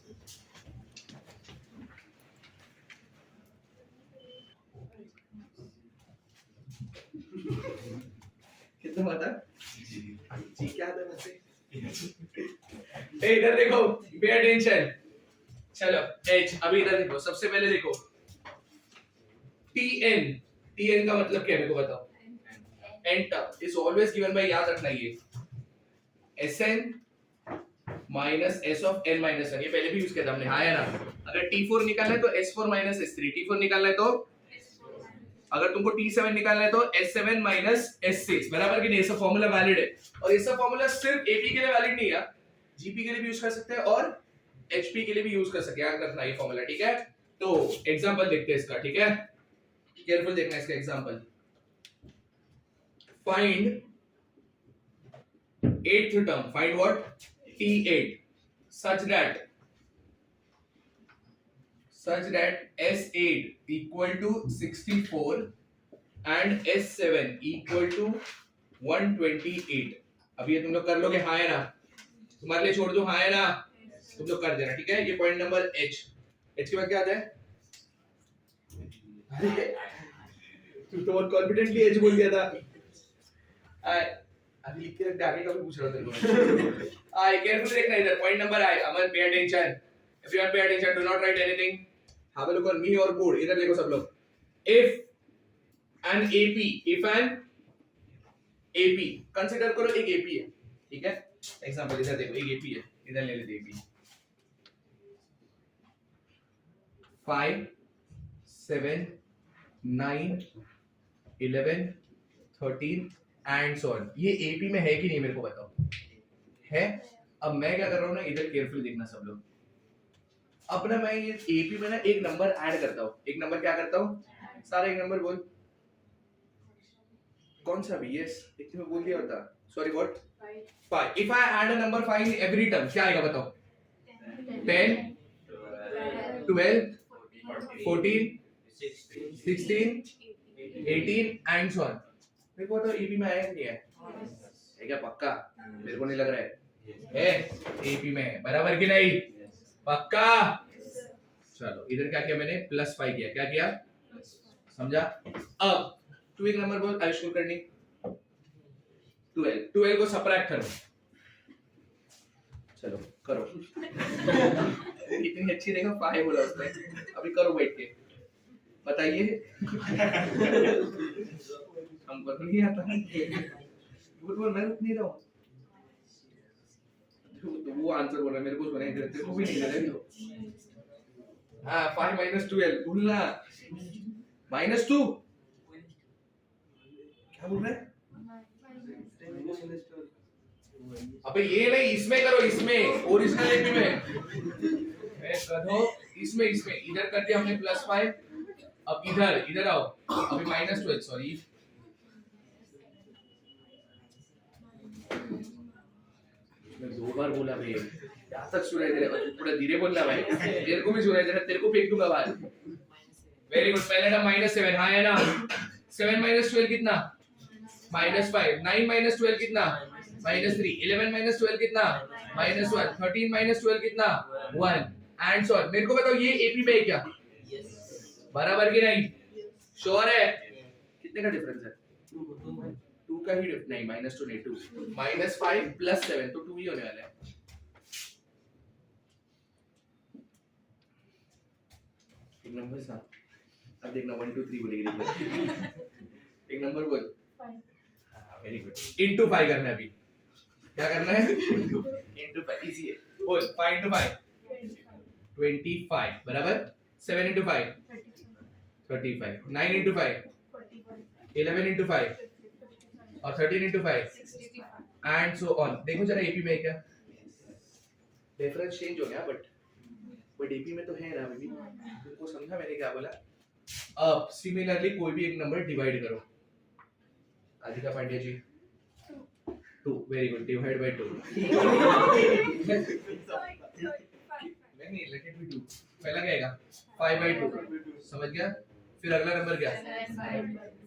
कितना पता जी क्या था वैसे? इधर देखो, पे अटेंशन। चलो एच, अभी इधर देखो, सबसे पहले देखो टीएन। टीएन का मतलब क्या है मेरे को बताओ? Nth term is always given by, याद रखना ये SN minus S of N minus 1। ये पहले भी यूज किया था हमने, हाँ या ना? अगर T4 निकालना है तो S4 माइनस S3, T4 निकालना है तो अगर तुमको T7 निकालना है तो S7 माइनस S6, बराबर कि नहीं? ये सब फॉर्मूला वैलिड है। और ये सब फॉर्मूला सिर्फ एपी के लिए वैलिड नहीं है, जीपी के लिए भी यूज कर सकते हैं और एचपी के लिए भी यूज कर सकते हैं। याद रखना ये फॉर्मूला, ठीक है? तो एग्जांपल देखते हैं इसका, ठीक है? केयरफुल देखना इसका example. Find 8th term, find what? T8 such that S8 equal to 64 and S7 equal to 128। अब ये तुम लोग कर लोगे, हाँ है ना? तुम्हारे लिए छोड़ दो, हाँ है ना? तुम लोग कर देना, ठीक है? ये पॉइंट नंबर एच। एच के बाद क्या आता है? तू तो बहुत कॉन्फिडेंटली एच बोल दिया था। अभी लिख के रख, आगे का भी पूछ रहा था तेरे को। आई केयरफुली देखना इधर, पॉइंट नंबर आई। Aman pay attention, if you are pay attention do not write anything, have a look on me और बोर्ड। इधर देखो सब लोग। इफ एन एपी कंसीडर करो, एक एपी है, ठीक है? एग्जांपल इधर देखो, एक एपी है, इधर ले लेते एपी 5 7 9 11 13 एंड सो ऑन। ये एपी में है कि नहीं मेरे को बताओ? है। अब मैं क्या कर रहा हूँ ना, इधर केयरफुल देखना सब लोग। अब ना मैं ये एपी में ना एक नंबर ऐड करता हूँ। एक नंबर क्या करता हूँ? सारा एक नंबर बोल। कौन सा भी? यस, इतने में बोल दिया होता। Sorry what? 5। If I add a number 5 in every term, क्या आएगा बताओ? 10 12 14 16 18 एंड सो ऑन। मेरे को तो एपी में आया नहीं है? है क्या पक्का? मेरे को नहीं लग रहा है एपी में, बराबर कि नहीं? पक्का? चलो इधर क्या किया मैंने? +5 किया। क्या किया? समझा? अब तू एक नंबर बोल, आई शुरू करनी 12 को सबट्रैक्ट करो। चलो करो। इतनी अच्छी देखो 5 बोला उसने, अभी करो बैठ के, बताइए। हमको तो नहीं आता। बोल मैं नहीं रहा हूँ। तो वो आंसर बोल रहा है, मेरे को सुनाई दे रहा है, तेरे को भी नहीं दे रहा है। हाँ 5 - 12 बोलना। -2 क्या बोल रहा है? अबे ये नहीं, इसमें करो, इसमें ओरिजिनल एपी में। करो इसमें इधर कर दिया हमने +5। अब इधर आओ, अभी -12 सॉरी। मैं 2 बार बोला भाई, क्या तक सुनाई दे रहा है? थोड़ा धीरे बोलना भाई, तेरे को भी सुनाई दे रहा है, तेरे को फेंक दूंगा बाहर। Very good. पहले टर्म -7, हाँ है ना? 7 - 12 कितना? -5। 9 - 12 कितना? -3। 11 - 12 कितना? -1। 13 - 12 कितना? 1 एंड सो ऑन। मेरे को बताओ ये एपी पे है क्या? बराबर कि नहीं? श्योर है? कितने का डिफरेंस है? 2 का ही डिफरेंस नहीं, -2 नहीं, 2 -5 + 7 तो 2 ही होने वाला है। एक नंबर सा अब देखना 1 2 3 बोलेगी। एक नंबर बोल। Very good. इनटू 5 करना है अभी। क्या करना है? इनटू 5 इजी है। बोल 5 * 5 25 बराबर 7 * 5 35 9 * 5 11 * 5 और 13 * 5 एंड सो ऑन। देखो जरा एपी में क्या डिफरेंस चेंज हो गया, बट एपी में तो है ना बेबी। तुमको समझा मैंने क्या बोला? अब सिमिलरली कोई भी एक नंबर डिवाइड करो। आदित्य पांड्या जी 2 वेरी गुड डिवाइड बाय 2 नहीं लेट इट बी 2 पहला क्या आएगा 5 बाय 2 समझ गया फिर अगला नंबर क्या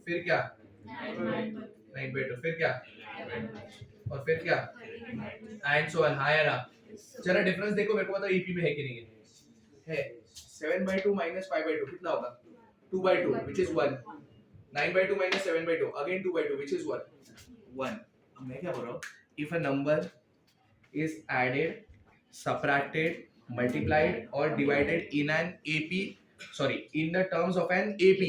फिर क्या 9 बाय 2 फिर क्या और फिर क्या एंड सो ऑन हाँ या ना जरा डिफरेंस देखो मेरे को बताओ ईपी में है कि नहीं है 7 by 2 minus 5 by 2 कितना होगा 2 by 2 which is 1 9 by 2 minus 7 by 2 again 2 by 2 which is 1 अब मैं क्या बोल रहा हूँ if a number is added subtracted multiplied or divided in an AP in the terms of an AP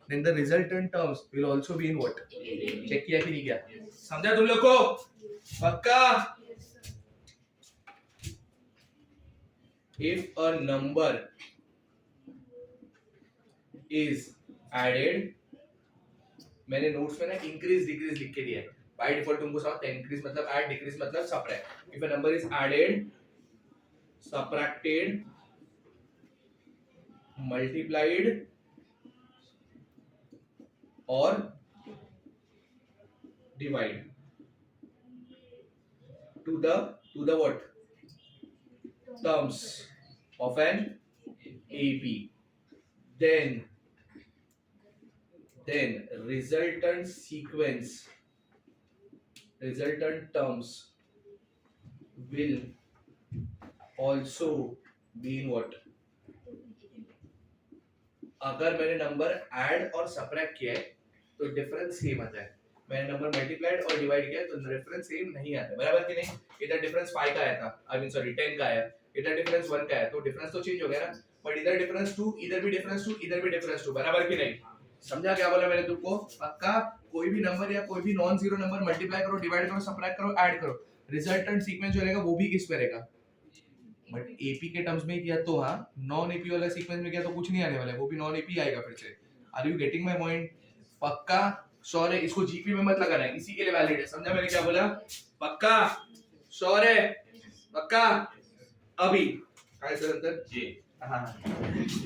then the resultant terms will also be in what check किया कि नहीं किया समझा तुम लोग को पक्का if a number is added मैंने नोट्स में ना इंक्रीज डिक्रीज लिख के दिया है बाय डिफॉल्ट तुमको समझ इंक्रीज मतलब ऐड डिक्रीज मतलब subtract if a number is added subtracted multiplied और divide to the what terms of an AP then resultant terms will also be in what अगर मैंने नंबर ऐड और subtract किया है तो डिफरेंस सेम आता है मैंने नंबर मल्टीप्लाइड और डिवाइड किया तो डिफरेंस सेम नहीं आता बराबर कि नहीं इधर डिफरेंस 5 का आया था आई मीन सॉरी 10 का आया इधर डिफरेंस 1 का है तो डिफरेंस तो चेंज हो गया ना बट इधर डिफरेंस 2 इधर भी डिफरेंस 2 इधर भी डिफरेंस 2 बराबर कि नहीं समझा क्या बोला मैंने तुमको पक्का कोई भी नंबर या कोई भी नॉन जीरो नंबर मल्टीप्लाई करो डिवाइड करो सबट्रैक्ट करो ऐड करो रिजल्टेंट सीक्वेंस जो रहेगा वो भी किस पे रहेगा बट एपी के टर्म्स में किया तो हाँ नॉन एपी वाला सीक्वेंस में किया तो कुछ नहीं आने वाला है वो भी नॉन एपी आएगा फिर से are you getting my point पक्का श्योर है इसको जीपी में मत लगाना है इसी के लिए वैलिड है समझा मैंने क्या बोला पक्का श्योर है पक्का अभी काय सर अंतर जी हां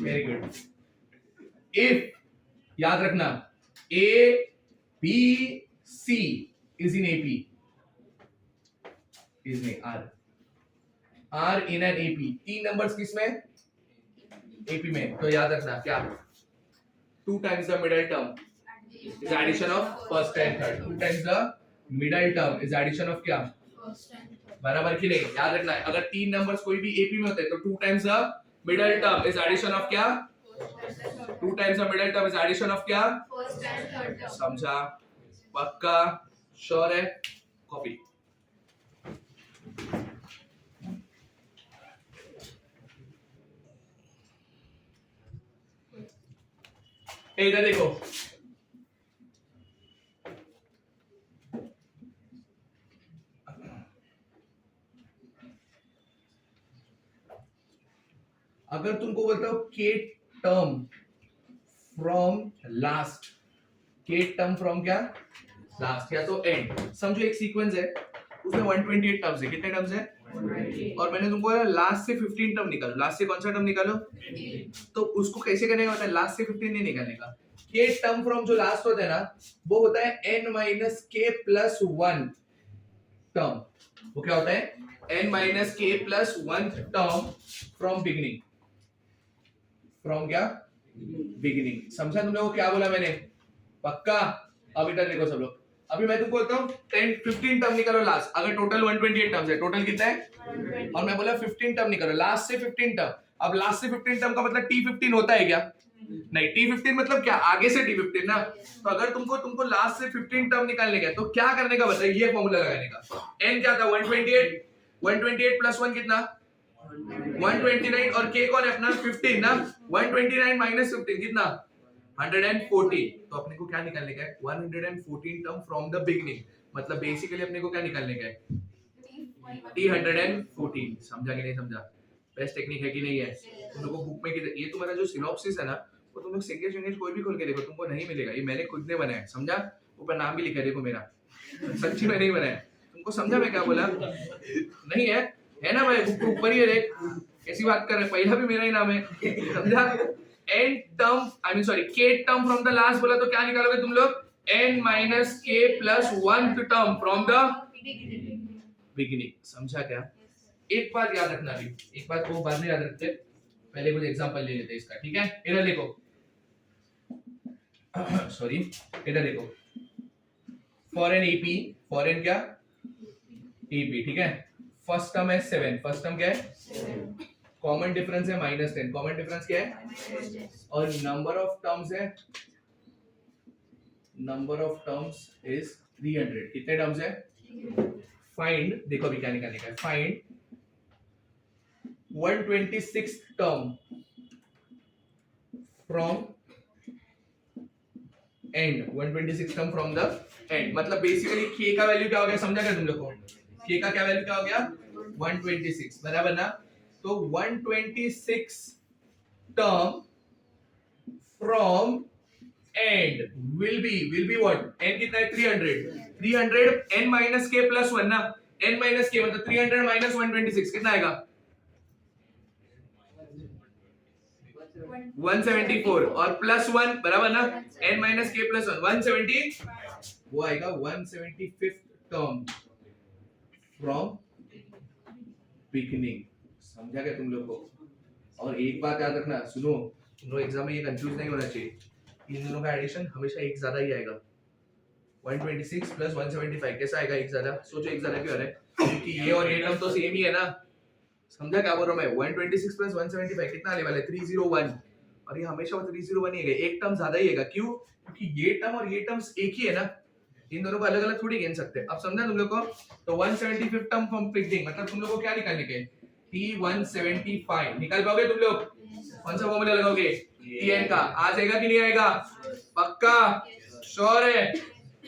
वेरी गुड इफ याद रखना A B C is in AP is में आर इन एन एपी तीन नंबर्स किसमें एपी में तो याद रखना क्या 2 times the middle term is addition of first and third 2 times the middle term is addition of क्या बराबर कि नहीं याद रखना है अगर तीन नंबर्स कोई भी एपी में होते हैं तो 2 times the middle term is addition of क्या 2 times the middle term is addition of क्या first and third term समझा पक्का श्योर है कॉपी इधर देखो अगर तुमको बोलता हूं के टर्म फ्रॉम लास्ट के टर्म फ्रॉम क्या लास्ट या तो एंड समझो एक सीक्वेंस है उसमें 128 टर्म्स है कितने टर्म्स है और मैंने तुमको लास्ट से 15 टर्म निकालो लास्ट से कौन सा टर्म निकालो तो उसको कैसे करने का होता है लास्ट से 15 नहीं निकालने का के टर्म फ्रॉम जो लास्ट होता है ना वो होता है n माइनस के प्लस 1 टर्म वो क्या होता है n माइनस के plus 1 term from beginning from क्या बिगिनिंग समझा तुम लोगों को क्या बोला मैंने पक्का अब इधर देखो सब लोग अभी मैं तुमको बोलता हूँ 15 टर्म निकालो लास्ट अगर टोटल 128 टर्म्स है टोटल कितना है और मैं बोला 15 टर्म निकालो लास्ट से 15 टर्म अब लास्ट से 15 टर्म का मतलब T15 होता है क्या नहीं T15 मतलब क्या आगे से T15 ना तो अगर तुमको लास्ट से 15 टर्म निकालने का तो क्या करने का बताइए ये फॉर्मूला लगाने का n क्या था 128 प्लस 1 कितना 129 और k कौन है अपना 15 ना 129 माइनस 15 कितना 114 तो अपने को क्या निकालने का है 114 टर्म फ्रॉम द बिगिनिंग मतलब बेसिकली अपने को क्या निकालने का है T114 समझा कि नहीं समझा बेस्ट टेक्निक है कि नहीं है तुम लोगों को बुक में ये तुम्हारा जो सिनॉप्सिस है ना वो तुम लोग सिंगल कोई भी खोल के देखो तुमको नहीं मिलेगा ये मैंने खुद ने बनाया समझा ऊपर नाम भी लिखा है देखो मेरा सच्ची में नहीं बनाया तुमको समझा मैं क्या बोला नहीं है ना भाई बुक ऊपर ही है देख कैसी बात कर रहे पहला भी मेरा ही नाम है समझा n term I mean sorry k term from the last बोला तो क्या निकालोगे तुम लोग n minus k plus 1th term from the beginning. समझा क्या? एक बात याद रखना अभी, एक बात को बाद में याद रखते, पहले कुछ एग्जांपल ले लेते इसका, ठीक है? इधर देखो, सॉरी, इधर देखो, for an AP, for an क्या? एपी, ठीक है? फर्स्ट टर्म है 7, फर्स्ट टर्म क्या है? कॉमन डिफरेंस है -10, कॉमन डिफरेंस क्या है? और नंबर ऑफ टर्म्स है, नंबर ऑफ टर्म्स इज 300. कितने टर्म्स है? फाइंड, देखो अभी क्या निकालने का है, find 126th term from and, 126 term from the end. मतलब बेसिकली k का वैल्यू क्या हो गया, समझा क्या तुम लोग को? k का क्या वैल्यू क्या हो गया? 126, बराबर ना? तो 126 term from and will be what? n कितना है? 300 n minus k plus 1 ना, n minus k मतलब 300 minus 126 कितना आएगा? 174 और प्लस 1 बराबर ना, n minus k plus 1 170, वो आएगा 175th टर्म फ्रॉम बिगिनिंग. समझा क्या तुम लोग को? और एक बात याद रखना, सुनो, तुम लोग एग्जाम में ये कंफ्यूज नहीं होना चाहिए, इन दोनों का एडिशन हमेशा एक ज्यादा ही आएगा. 126 प्लस 175 कैसा आएगा? एक ज्यादा. सोचो एक ज्यादा क्यों आ रहा है? क्योंकि ये और ये टर्म तो सेम ही है ना. समझा क्या बोल रहा हूं मैं? 126 प्लस 175 कितना आने वाला है? 301. और ये हमेशा वो 301 ही है, एक टर्म ज्यादा ही है. क्यों? क्योंकि ये टर्म और ये टर्म्स एक ही है ना, इन दोनों को अलग अलग थोड़ी गिन सकते. अब समझा तुम लोग को? तो 175 टर्म फ्रॉम बिगिनिंग मतलब तुम लोग को क्या निकालने के? T175 निकाल पाओगे तुम लोग? कौन सा फॉर्मूला लगाओगे? Tn का. आ जाएगा कि नहीं आएगा? पक्का? श्योर है?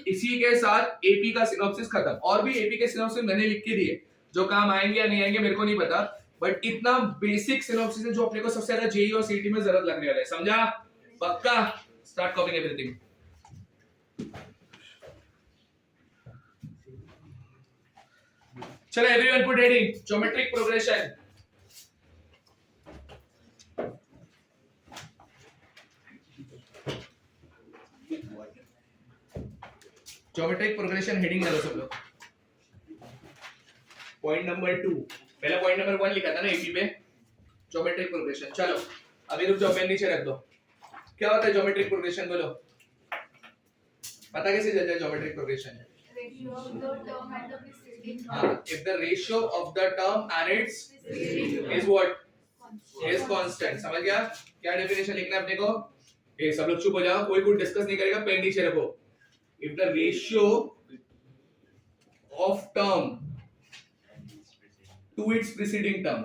इसी के साथ एपी का सिनॉप्सिस खत्म. और भी एपी के सिनॉप्सिस मैंने लिख के दिए, जो काम आएंगे या नहीं आएंगे मेरे को नहीं पता, बट इतना बेसिक सिनॉप्सिस है जो अपने को सबसे ज्यादा जेईई और सीईटी में जरूरत लगने वाला है. समझा? पक्का? Start copying everything. चलो everyone put heading geometric progression. Geometric progression heading डालो सब लोग. पॉइंट नंबर 2, पहला पॉइंट नंबर 1 लिखा था ना एपी पे, ज्योमेट्रिक प्रोग्रेशन. चलो अभी रुक जाओ, पेन नीचे रख दो. क्या होता है ज्योमेट्रिक प्रोग्रेशन? बोलो, पता कैसे चलता है geometric progression? if the ratio of the term and its is what? is constant. समझ गया? क्या डेफिनेशन लिखना है अपने को? ये सब लोग चुप हो जाओ, कोई कुछ डिस्कस नहीं करेगा, पेन नीचे रखो. if the ratio of term to its preceding term,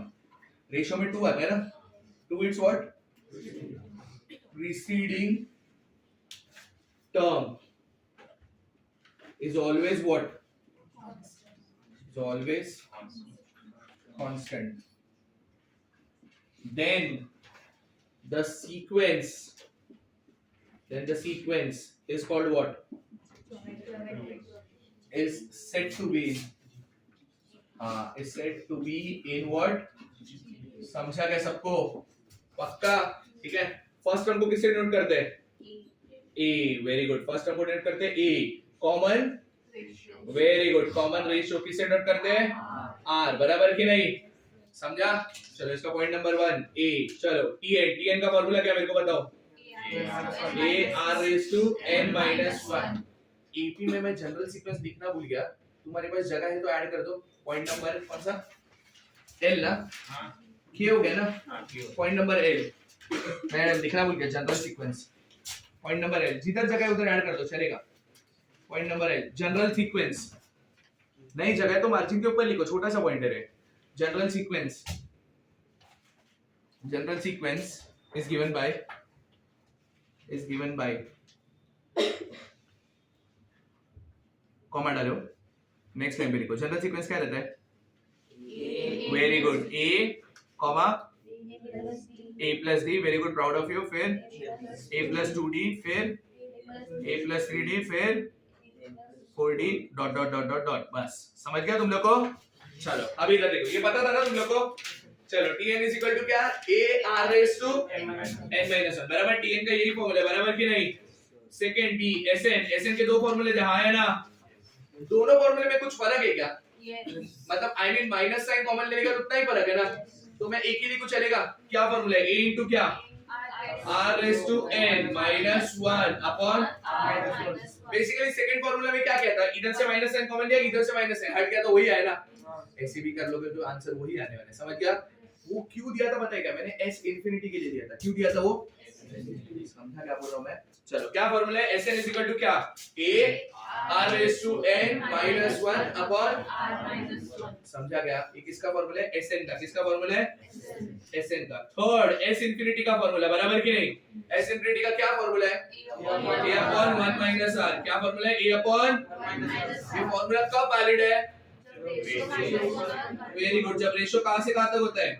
ratio में 2 आता है ना, to its what? preceding term is always what? is always constant. Then the sequence is called what? is said to be in what? समझा क्या सबको? पक्का? ठीक है. फर्स्ट टर्म को किससे डिनोट करते हैं? a. Very good. First term को डिनोट करते हैं a. Common, very good. Common ratio किससे डिनोट करते हैं? r. बराबर कि नहीं? समझा? चलो इसका पॉइंट नंबर 1 a. चलो tn का फार्मूला क्या मेरे को बताओ? a r raised to n minus 1. AP में मैं जनरल सीक्वेंस लिखना भूल गया, तुम्हारे पास जगह है तो ऐड कर दो. पॉइंट नंबर कौन सा? L ना? K हो गया ना? पॉइंट नंबर L मैं लिखना भूल गया, general sequence. Point number L जिधर जगह है उधर ऐड कर दो, चलेगा. Point number L general sequence. नहीं जगह तो मार्जिन के ऊपर लिखो, छोटा सा पॉइंटर है. General sequence is given by comma डालो, नेक्स्ट लाइन पे लिखो. जनरल सीक्वेंस क्या रहता है? Very good. a comma a plus d, very good, proud of you. फिर a plus 2d, फिर a plus 3d, फिर 4d dot dot dot dot dot. बस समझ गया तुम लोग को? चलो अभी इधर देखो, ये पता था ना तुम लोग को? चलो tn is equal to क्या? a r raised to n minus 1. बराबर. tn का यही फॉर्मूला है, बराबर कि नहीं? सेकेंड बी एसएन के दो फॉर्मूले थे, हाँ है ना? दोनों फॉर्मूले में कुछ फर्क है क्या? मतलब I mean minus sign common लेगा तो उतना ही फर्क है ना, तो मैं एक ही लिखूं चलेगा? क्या फॉर्मूला है? a इंटू क्या? r raise to n minus 1 upon basically second formula में क्या कहता है? इधर से माइनस साइन कॉमन लिया, इधर से माइनस साइन हट गया तो वही आया ना, ऐसे भी कर लोगे तो आंसर वही आने वाला है, समझ गया? वो क्यों दिया था पता है क्या? मैंने s इंफिनिटी के लिए दिया था, क्यों दिया था वो? समझा क्या बोल रहा हूं मैं? चलो क्या फॉर्मूला है? Sn इज इक्वल टू क्या? a r raise to n minus 1 upon समझा क्या? ये किसका फॉर्मूला है? Sn का। किसका फॉर्मूला है? Sn का। थर्ड s इंफिनिटी का फॉर्मूला, बराबर कि नहीं? s इंफिनिटी का क्या फॉर्मूला है? a upon 1 minus r। क्या फॉर्मूला है? a अपॉन ये फॉर्मूला कब वैलिड है? Very good. जब रेशियो कहां से कहां तक होता है?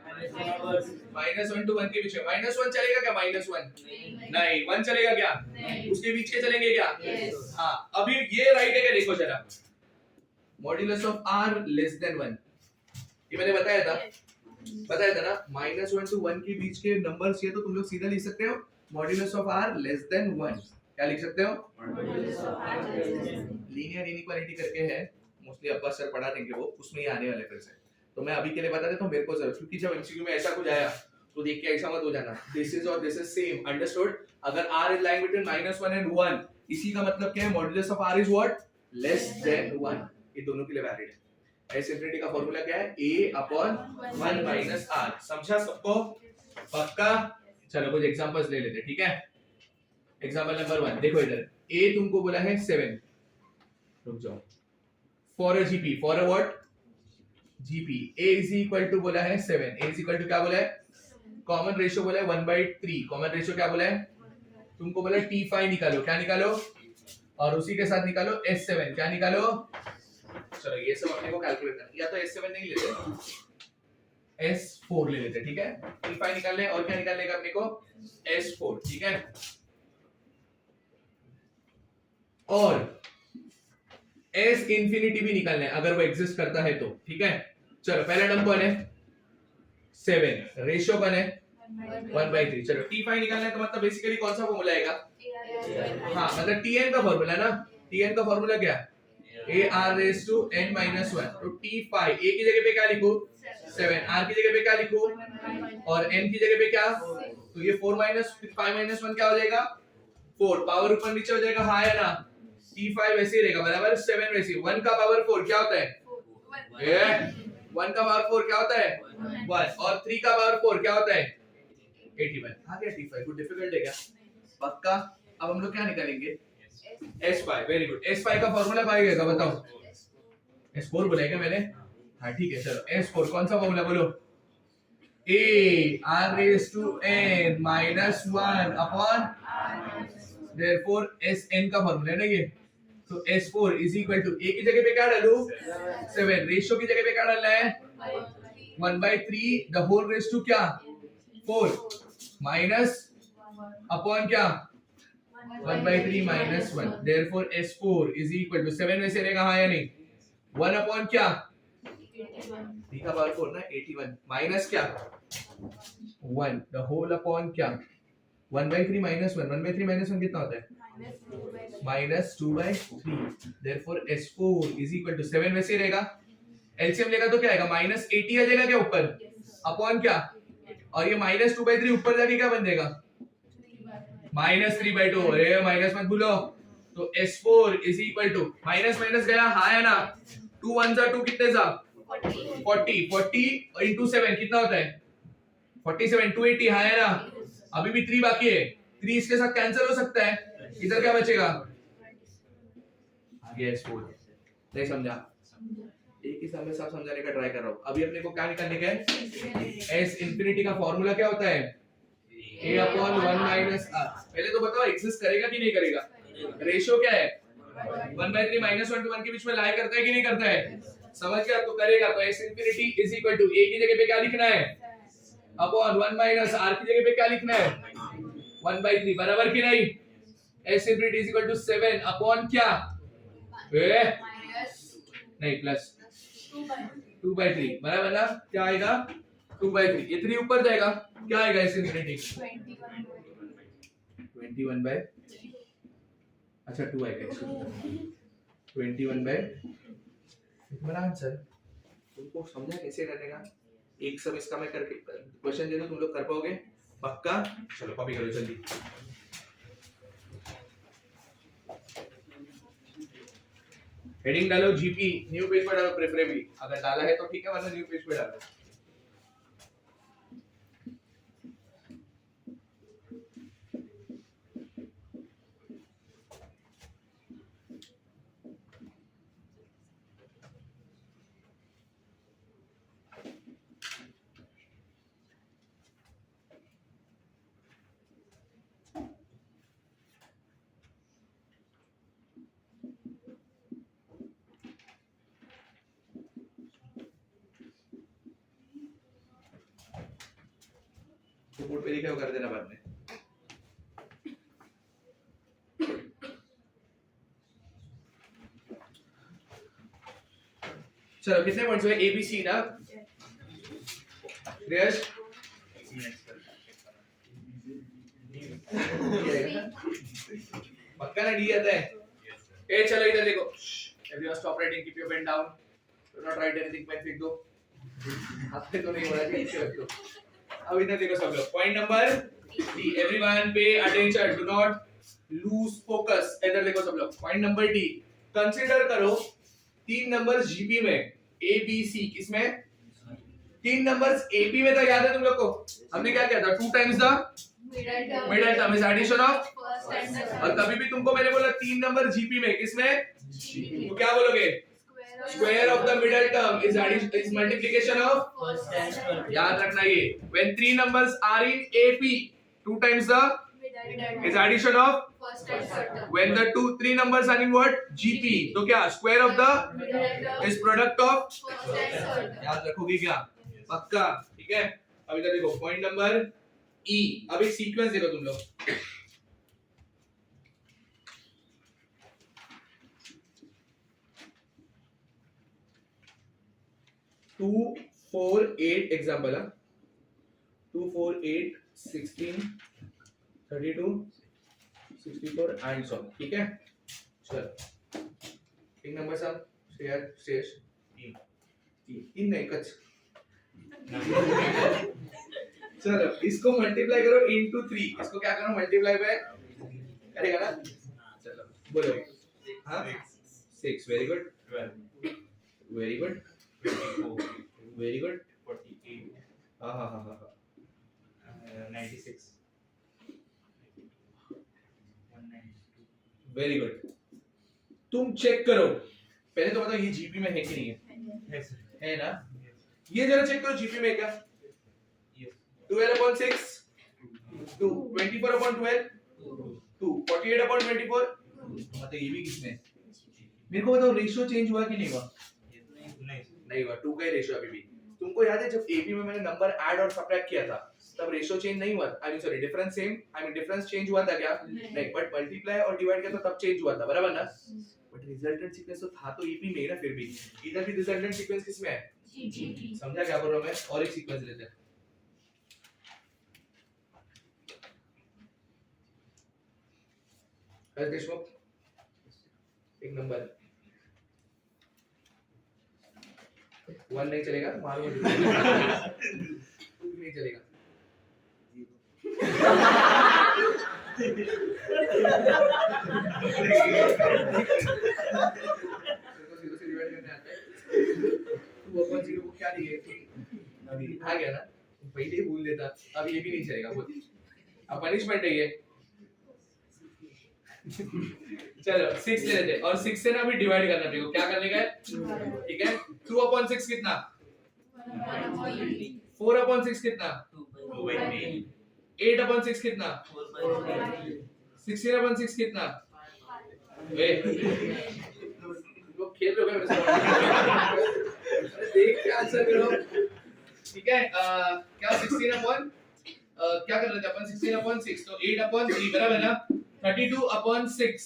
-1 to 1 के बीच में। -1 चलेगा क्या? -1 नहीं, 1 चलेगा क्या? उसके बीच के चलेंगे क्या? हाँ, अभी ये राइट है क्या? देखो जरा, modulus of r less than 1, ये मैंने बताया था ना, -1 to 1 के बीच के नंबर्स ये तो तुम लोग सीधा लिख सकते हो, modulus of r less than 1। क्या लिख सकते हो? लीनियर इनइक्वालिटी करके है, मोस्टली अब्बास सर पढ़ा देंगे वो, उसमें ही आने वाले फिर से, तो मैं अभी के लिए बता देता हूं मेरे को जरूर, क्योंकि जब एमसीक्यू में ऐसा कुछ आया तो देख के ऐसा मत हो जाना, दिस इज और दिस इज सेम, अंडरस्टूड? अगर r is lying between -1 and 1, इसी का मतलब क्या है? Modulus of r is what? Less than 1। ये दोनों के लिए वैलिड है। s इंफिनिटी का फार्मूला क्या है? a upon 1 minus r। समझा सबको? पक्का? चलो कुछ एग्जांपल्स ले लेते हैं, ठीक है? एग्जांपल नंबर 1 देखो इधर, a तुमको बोला है 7, रुक जाओ, for a GP, for a what? GP. a is equal to बोला है 7, a इज इक्वल टू क्या बोला है? कॉमन रेशियो बोला है 1/3, कॉमन रेशियो क्या बोला है? तुमको बोला t5 निकालो, क्या निकालो? और उसी के साथ निकालो s7, क्या निकालो? चलो ये सब अपने को कैलकुलेट करना, या तो s7 नहीं लेते, s4 ले लेते, ठीक है? t5 निकालने और क्या निकालने का अपने को? s4, ठीक है? और s इंफिनिटी भी निकालना है अगर वो एग्जिस्ट करता है तो, ठीक है? चलो पहला टर्म कौन है? 7, रेशियो कौन है? 1/3। चलो t5 निकालना है तो मतलब बेसिकली कौन सा फॉर्मूला आएगा? हाँ, मतलब tn का फॉर्मूला ना, tn का फॉर्मूला क्या? ar raised to n minus 1। तो t5 a की जगह पे क्या लिखूं? 7, r की जगह पे क्या लिखूं? और n की जगह पे क्या? तो ये 4 minus 5 minus 1 क्या हो जाएगा? 4। पावर ऊपर नीचे हो जाएगा, हाँ है ना? t5 वैसे ही रहेगा, बराबर 7 वैसे ही। 1 का पावर 4 क्या होता है? 1 का पावर 4 क्या होता है? 1। और 3 का पावर 4 क्या होता है? 81। आ गया t5। कुछ डिफिकल्ट है क्या? पक्का? अब हम लोग क्या निकालेंगे? s5। Very good. s5 का फार्मूला क्या आएगा बताओ? s4 बोलेगा मैंने, हाँ ठीक है। चलो s4 कौन सा फार्मूला बोलो? a r raised to n minus 1 upon therefore sn का फार्मूला है ना ये। तो s4 is equal to a की जगह पे क्या डालूं? 7। रेशियो की जगह पे क्या डालना है? 1/3 the whole raised to क्या? 4 माइनस अपॉन क्या? 1/3 minus 1। therefore s4 is equal to 7 में से रहेगा, हाँ या नहीं? 1 अपॉन क्या? 3 का पावर 4 ना, 81 माइनस क्या? 1 the whole अपॉन क्या? 1/3 minus 1, 1/3 minus 1 कितना होता है? -2/3। therefore s4 is equal to 7 वैसे ही रहेगा। एलसीएम लेगा तो क्या आएगा? -80 आ जाएगा क्या ऊपर? अपॉन क्या? और ये -2/3 ऊपर जाके क्या बन जाएगा? -3/2। अरे माइनस मत भूलो। तो s4 is equal to minus minus गया, हाँ है ना? 2 1 जा 2 कितने जा? 40 into 7 कितना होता है? 47। 280, हाँ है ना? अभी भी 3 बाकी है, 3 इसके साथ कैंसिल हो सकता है, इधर क्या बचेगा? आगे s4 नहीं समझा? एक ही समय सब समझाने का ट्राई कर रहा हूँ। अभी अपने को क्या निकालने का है? s इंफिनिटी का फॉर्मूला क्या होता है? a upon 1 minus r। पहले तो बताओ एग्जिस्ट करेगा कि नहीं करेगा? रेशियो क्या है? 1/3 -1 to 1 के बीच में लाई करता है कि नहीं करता है? समझ गया? तो करेगा। तो s infinity is equal to a की जगह पे क्या लिखना है? अपॉन 1 माइनस r की जगह पे क्या लिखना है? 1/3, बराबर कि नहीं? s infinity is equal to 7 upon क्या? नहीं प्लस 2/3, बराबर ना? क्या आएगा? 2/3। ये 3 ऊपर जाएगा, क्या आएगा s इंफिनिटी? 21/3। अच्छा 2x 21/, मेरा आंसर तुमको समझा कैसे करने का। एक सब इसका मैं करके क्वेश्चन दे दूं, तुम लोग कर पाओगे पक्का? चलो कॉपी करो जल्दी। हेडिंग डालो जीपी, न्यू पेज पर डालो प्रेफरेबली, अगर डाला है तो ठीक है, वरना न्यू पेज पे डालो। बोर्ड पे लिखा है वो कर देना बाद में। चलो कितने पॉइंट्स हुए? ए बी सी ना यस पक्का ना डी आता है। ए चलो इधर देखो, everyone stop writing, keep your pen down, do not write anything, pen फेंक दो, हाथ पे तो नहीं होना चाहिए, इसे रख दो। अब इधर देखो सब लोग, पॉइंट नंबर डी, एवरीवन पे attention, do not lose focus. इधर देखो सब लोग, पॉइंट नंबर डी, कंसीडर करो तीन नंबर्स जीपी में, ए बी सी, किसमें? तीन नंबर्स एपी में, तो याद है तुम लोग को हमने क्या किया था? 2 times the middle term is addition of first, और कभी भी तुमको मैंने बोला तीन नंबर जीपी में, किसमें? तो क्या बोलोगे? Square of the middle term is addition, is multiplication of first. याद रखना ये, when 3 numbers are in AP, 2 times the is addition of first and third term. When the 3 numbers are in what? GP, तो क्या square of the is product of first and third. याद रखोगे क्या? पक्का, ठीक है। अब इधर देखो पॉइंट नंबर ई, अब एक सीक्वेंस देखो तुम लोग, टू 4 8 एग्जाम्पल है, 2 4 8 16 32 64 एंड सो, ठीक है। चलो एक नंबर सब शेयर शेष तीन नहीं कच चलो इसको मल्टीप्लाई करो इनटू 3, इसको क्या करो? मल्टीप्लाई बाय करेगा ना। चलो बोलो, हाँ 6, very good, 12, very good, 24, very good, 48, हाँ हाँ हाँ हाँ 96, 192, वेरी गुड। तुम चेक करो पहले तो बताओ ये जीपी में है कि नहीं है? है ना? ये जरा चेक करो जीपी में क्या? 12/6 2, 24/12 2, 48/24, मतलब ये भी किसमें? मेरे को बताओ रेशियो चेंज हुआ कि नहीं हुआ? नहीं हुआ, 2 का ही रेशियो अभी भी। तुमको याद है जब एपी में मैंने नंबर ऐड और सबट्रैक्ट किया था तब रेशियो चेंज नहीं हुआ, आई mean sorry difference same, I mean difference change हुआ था क्या? नहीं, बट मल्टीप्लाई और डिवाइड किया तो तब चेंज हुआ था, बराबर ना? बट रिजल्टेंट सीक्वेंस तो था तो एपी में ही ना, फिर भी इधर भी रिजल्टेंट सीक्वेंस किसमें है? जीपी। समझा क्या बोल रहा हूं मैं? और एक सीक्वेंस लेते हैं, देशमुख एक नंबर 1 नहीं चलेगा, मारो नहीं चलेगा। जीरो को क्या दिए? आ गया ना, पहले ही भूल देता, अब ये भी नहीं चलेगा, बोल अब पनिशमेंट है ये। चलो 6 ले लेते और 6 से ना अभी डिवाइड करना है, क्या करने का है? ठीक है, 2/6 कितना? 4/6 कितना? 8/6 कितना? 16/6 कितना? वो खेल रहे हो देख के आंसर करो, ठीक है। क्या 16 क्या कर रहे थे अपन? 16/6 तो 8/3 बराबर ना? 32/6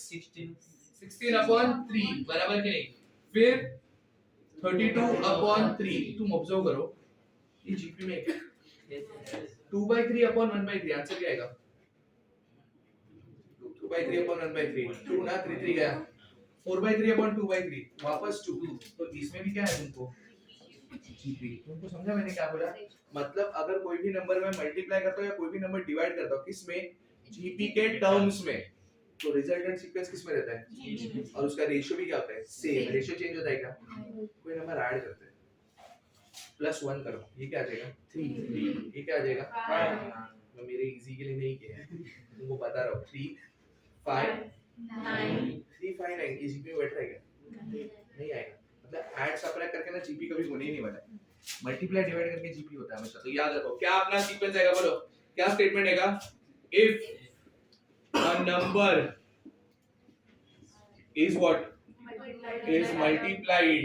16/3 बराबर कि नहीं? फिर 32/3, तुम ऑब्जर्व करो ये जीपी में क्या 2/3/1/3, आंसर क्या आएगा? 2/3/1/3 2 ना 3 गया 4/3/2/3 वापस 2 तो इसमें भी क्या है तुमको जीपी। तुमको समझा मैंने क्या बोला? मतलब अगर कोई भी नंबर में मल्टीप्लाई करता हूं या कोई भी नंबर डिवाइड करता हूं किसमें जीपी के टर्म्स में तो रिजल्टेंट सीक्वेंस किसमें रहता है और उसका रेशियो भी क्या होता है सेम। रेशियो चेंज होता है क्या? कोई नंबर ऐड करते हैं +1 करो ये क्या आ जाएगा 3 ये क्या आ जाएगा 5 मैं मेरे इजी के लिए नहीं किया है तुमको बता रहा हूं 3 5 9 3 5 9 ये जीपी में बैठ रहेगा नहीं आएगा। मतलब ऐड सबट्रैक्ट करके ना जीपी कभी होने ही नहीं वाला है। मल्टीप्लाई डिवाइड करके जीपी होता है हमेशा। तो याद रखो क्या अपना सीक्वेंस आएगा बोलो क्या स्टेटमेंट आएगा if a number is what is multiplied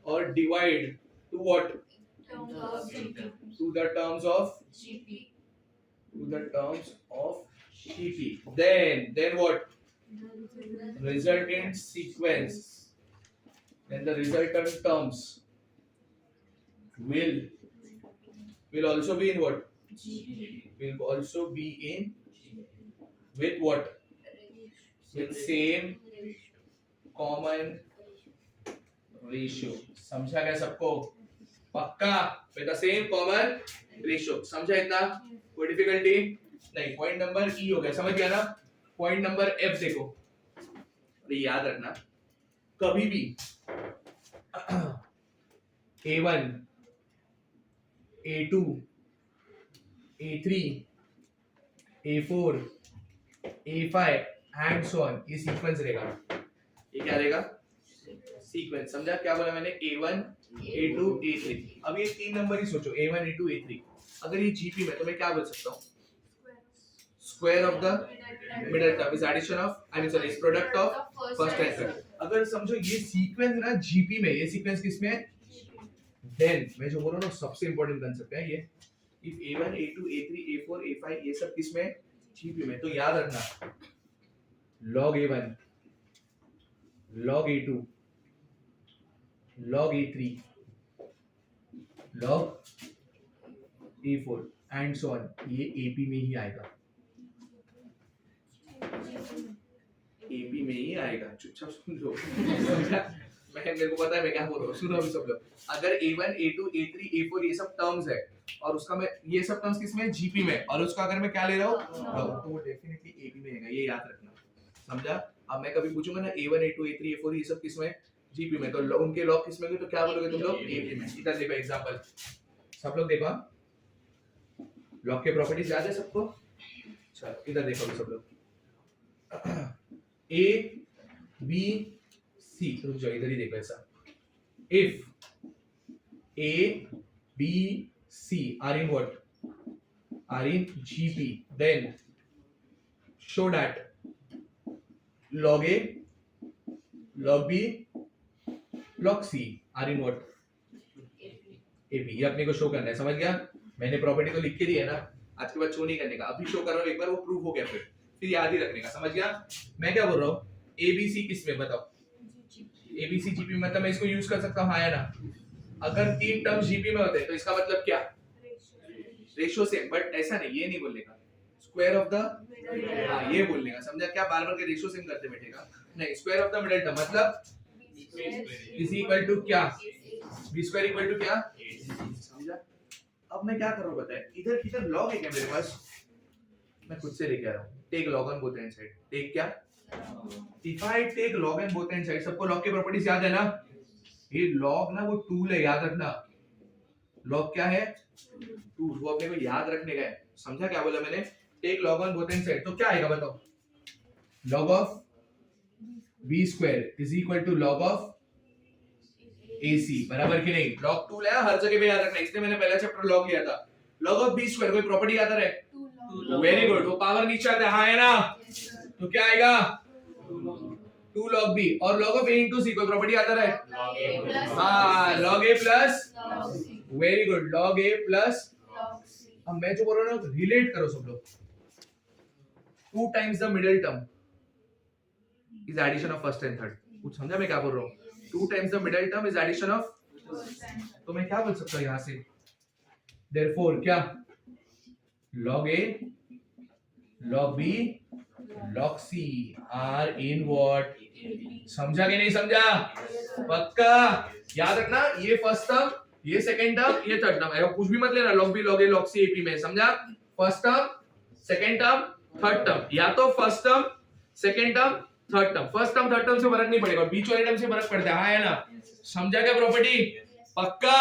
or divide to what to the terms of GP then what resultant sequence then the resultant terms will also be in what will also be in with what with same common ratio। समझा क्या सबको? पक्का with the same common ratio। समझा इतना? कोई difficulty नहीं। Point number ई हो गया समझ गया ना? पॉइंट नंबर एफ देखो ये याद रखना कभी भी A1 A2 A3 A4 A5 and so on ये सीक्वेंस रहेगा। ये क्या रहेगा सीक्वेंस। समझा क्या बोला मैंने A1 A2 A3। अब ये तीन नंबर ही सोचो A1 A2 A3 अगर ये जीपी में तो मैं क्या बोल सकता हूँ square of the middle term is addition of I mean sorry is product of first and third. अगर समझो ये सीक्वेंस ना जीपी में ये सीक्वेंस किसमें है देन मैं जो बोल रहा हूँ सबसे इंपॉर्टेंट कंसेप्ट है ये if A1 A2 A3 A4 A5 ये सब किसमें जीपी में। तो याद रखना log A1 log A2 log A3 log A4 and so on ये एपी में ही आएगा एपी में ही आएगा। चुपचाप सुन लो मैं मेरे को पता है मैं क्या बोल रहा हूँ। सुनो अभी सब लोग अगर A1 A2 A3 A4 ये सब टर्म्स है और उसका मैं ये सब टर्म्स किसमें जीपी में और उसका अगर मैं क्या ले रहा हूँ तो वो डेफिनेटली एपी में आएगा। ये याद रखना समझा। अब मैं कभी पूछूंगा ना A1 A2 A3 A4 ये सब किसमें जीपी में तो उनके लॉग किसमें तो क्या बोलोगे तुम लोग एपी में। इधर देखो एग्जांपल सब लोग देखो लॉग के प्रॉपर्टीज याद है सबको। चलो इधर देखो सब लोग A B C रुक जाओ इधर ही देखो ऐसा if A B C are in what are in GP then show that log A log B log C are in what AP। ये अपने को शो करना है समझ गया। मैंने प्रॉपर्टी तो लिख के दी है ना आज के बाद शो नहीं करने का अभी शो कर रहा हूँ एक बार वो प्रूफ हो गया फिर याद ही रखने का समझ गया। मैं क्या बोल रहा हूँ ABC किसमें बताओ ABC GP मतलब मैं इसको यूज कर सकता हूँ हाँ या ना। अगर तीन टर्म्स जीपी में होते हैं तो इसका मतलब क्या रेशियो सेम बट ऐसा नहीं ये नहीं बोलने का स्क्वायर ऑफ द हाँ ये बोलने का समझा क्या। बार बार के रेशियो सेम करते बैठेगा नहीं square of the middle term मतलब इज इक्वल टू क्या b स्क्वायर इक्वल टू क्या समझा। अब मैं क्या कर रहा हूँ पता है इधर किधर लॉग है क्या मेरे पास मैं खुद से लेके आ रहा हूँ take log on both and side take क्या if I take log and both end sides सबको log की प्रॉपर्टीज याद है ना। ये log ना वो टूल है याद रखना log क्या है टूल वो अपने को याद रखने का है समझा क्या बोला मैंने। take log on both end side तो क्या आएगा बताओ log of b square is equal to log of AC बराबर कि नहीं। log टूल है हर जगह पे याद रखना इसलिए मैंने पहला चैप्टर log लिया था। log of b square कोई प्रॉपर्टी याद है वेरी गुड वो पावर नीचे आता है हाँ है ना तो क्या आएगा 2 log b और log of a into c कोई प्रॉपर्टी आता है हाँ log a plus very good log a plus अब मैं जो बोल रहा हूँ ना रिलेट करो सब लोग 2 times the middle term is addition of first and third। कुछ समझा मैं क्या बोल रहा हूँ 2 times the middle term is addition of तो मैं क्या बोल सकता हूँ यहाँ से therefore क्या log a log B log C are in what? समझा कि नहीं समझा? पक्का याद रखना, ये फर्स्ट टर्म, ये सेकंड टर्म, ये थर्ड टर्म, कुछ भी मत लेना log B log A log C AP में, समझा? First term, second term, third term, या तो first term, second term, third term. First term third term से फर्क नहीं पड़ेगा, बीच वाले टर्म से फर्क पड़ता है, हाँ है ना? समझा क्या प्रॉपर्टी? पक्का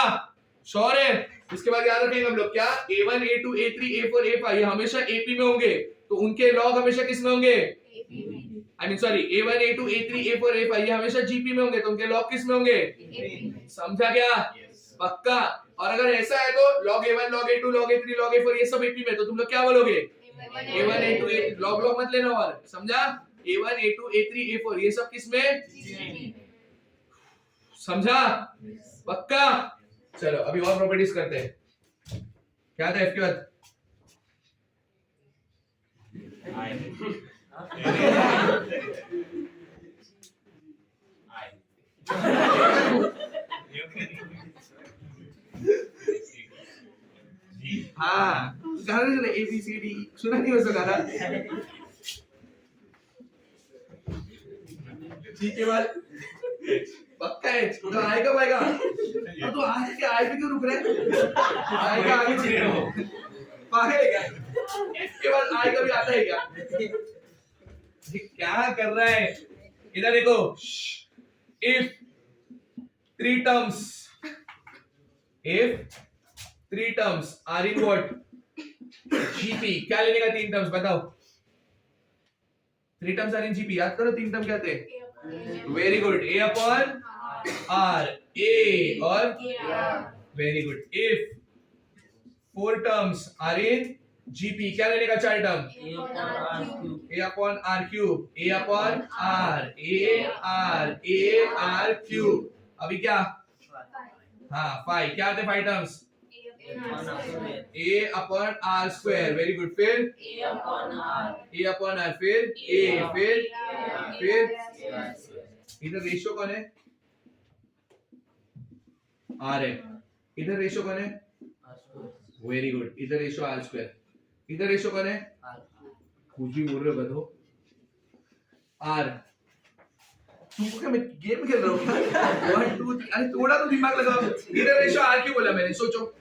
श्योर है? इसके बाद याद रखेंगे हम लोग क्या, A1 A2 A3 A4 A5 ये हमेशा AP में होंगे, तो उनके लॉग हमेशा किस में होंगे? आई mean sorry, A1 A2 A3 A4 A5 ये हमेशा GP में होंगे, तो उनके लॉग किस में होंगे? समझा क्या? पक्का। और अगर ऐसा है तो log A1 log A2 log A3 log A4 ये सब AP में, तो तुम लोग क्या बोलोगे? A1 A2 A3 लॉग मत लेना, और समझा? A1 A2 A3 A4 ये सब किस में? समझा? पक्का। चलो अभी और प्रॉपर्टीज करते हैं। क्या था इसके बाद? हाँ गाना सुना, ABCD सुना नहीं? वैसा गाना ठीक है बात। पक्का है तो आएगा पाएगा, तो आए क्या, आए पे क्यों रुक रहे? आएगा आगे चले रहो, पागल है क्या? इसके बाद आएगा भी आता है क्या? क्या कर रहा है? इधर देखो, if three terms are in what? GP क्या लेने का? 3 टर्म्स बताओ। 3 टर्म्स आर इन GP, याद करो 3 टर्म क्या थे? Very good, A upon R, A और very good. If 4 terms are in GP क्या लेने का? 4 term A upon R cube, A upon R, A R cube. अभी क्या? हाँ 5 क्या आते? 5 terms A upon R square, very good. फिर A अपॉन R, फिर A, फिर इधर रेशियो कौन है? R है। इधर रेशियो कौन है? वेरी गुड, इधर रेशियो R स्क्वायर। इधर रेशियो कौन है? कुछ भी बोल रहे हो बतो। R तुमको क्या मैं गेम खेल रहा हूँ? 1 2 3, अरे थोड़ा तो दिमाग लगाओ। इधर रेशियो R क्यों बोला मैंने? सोचो,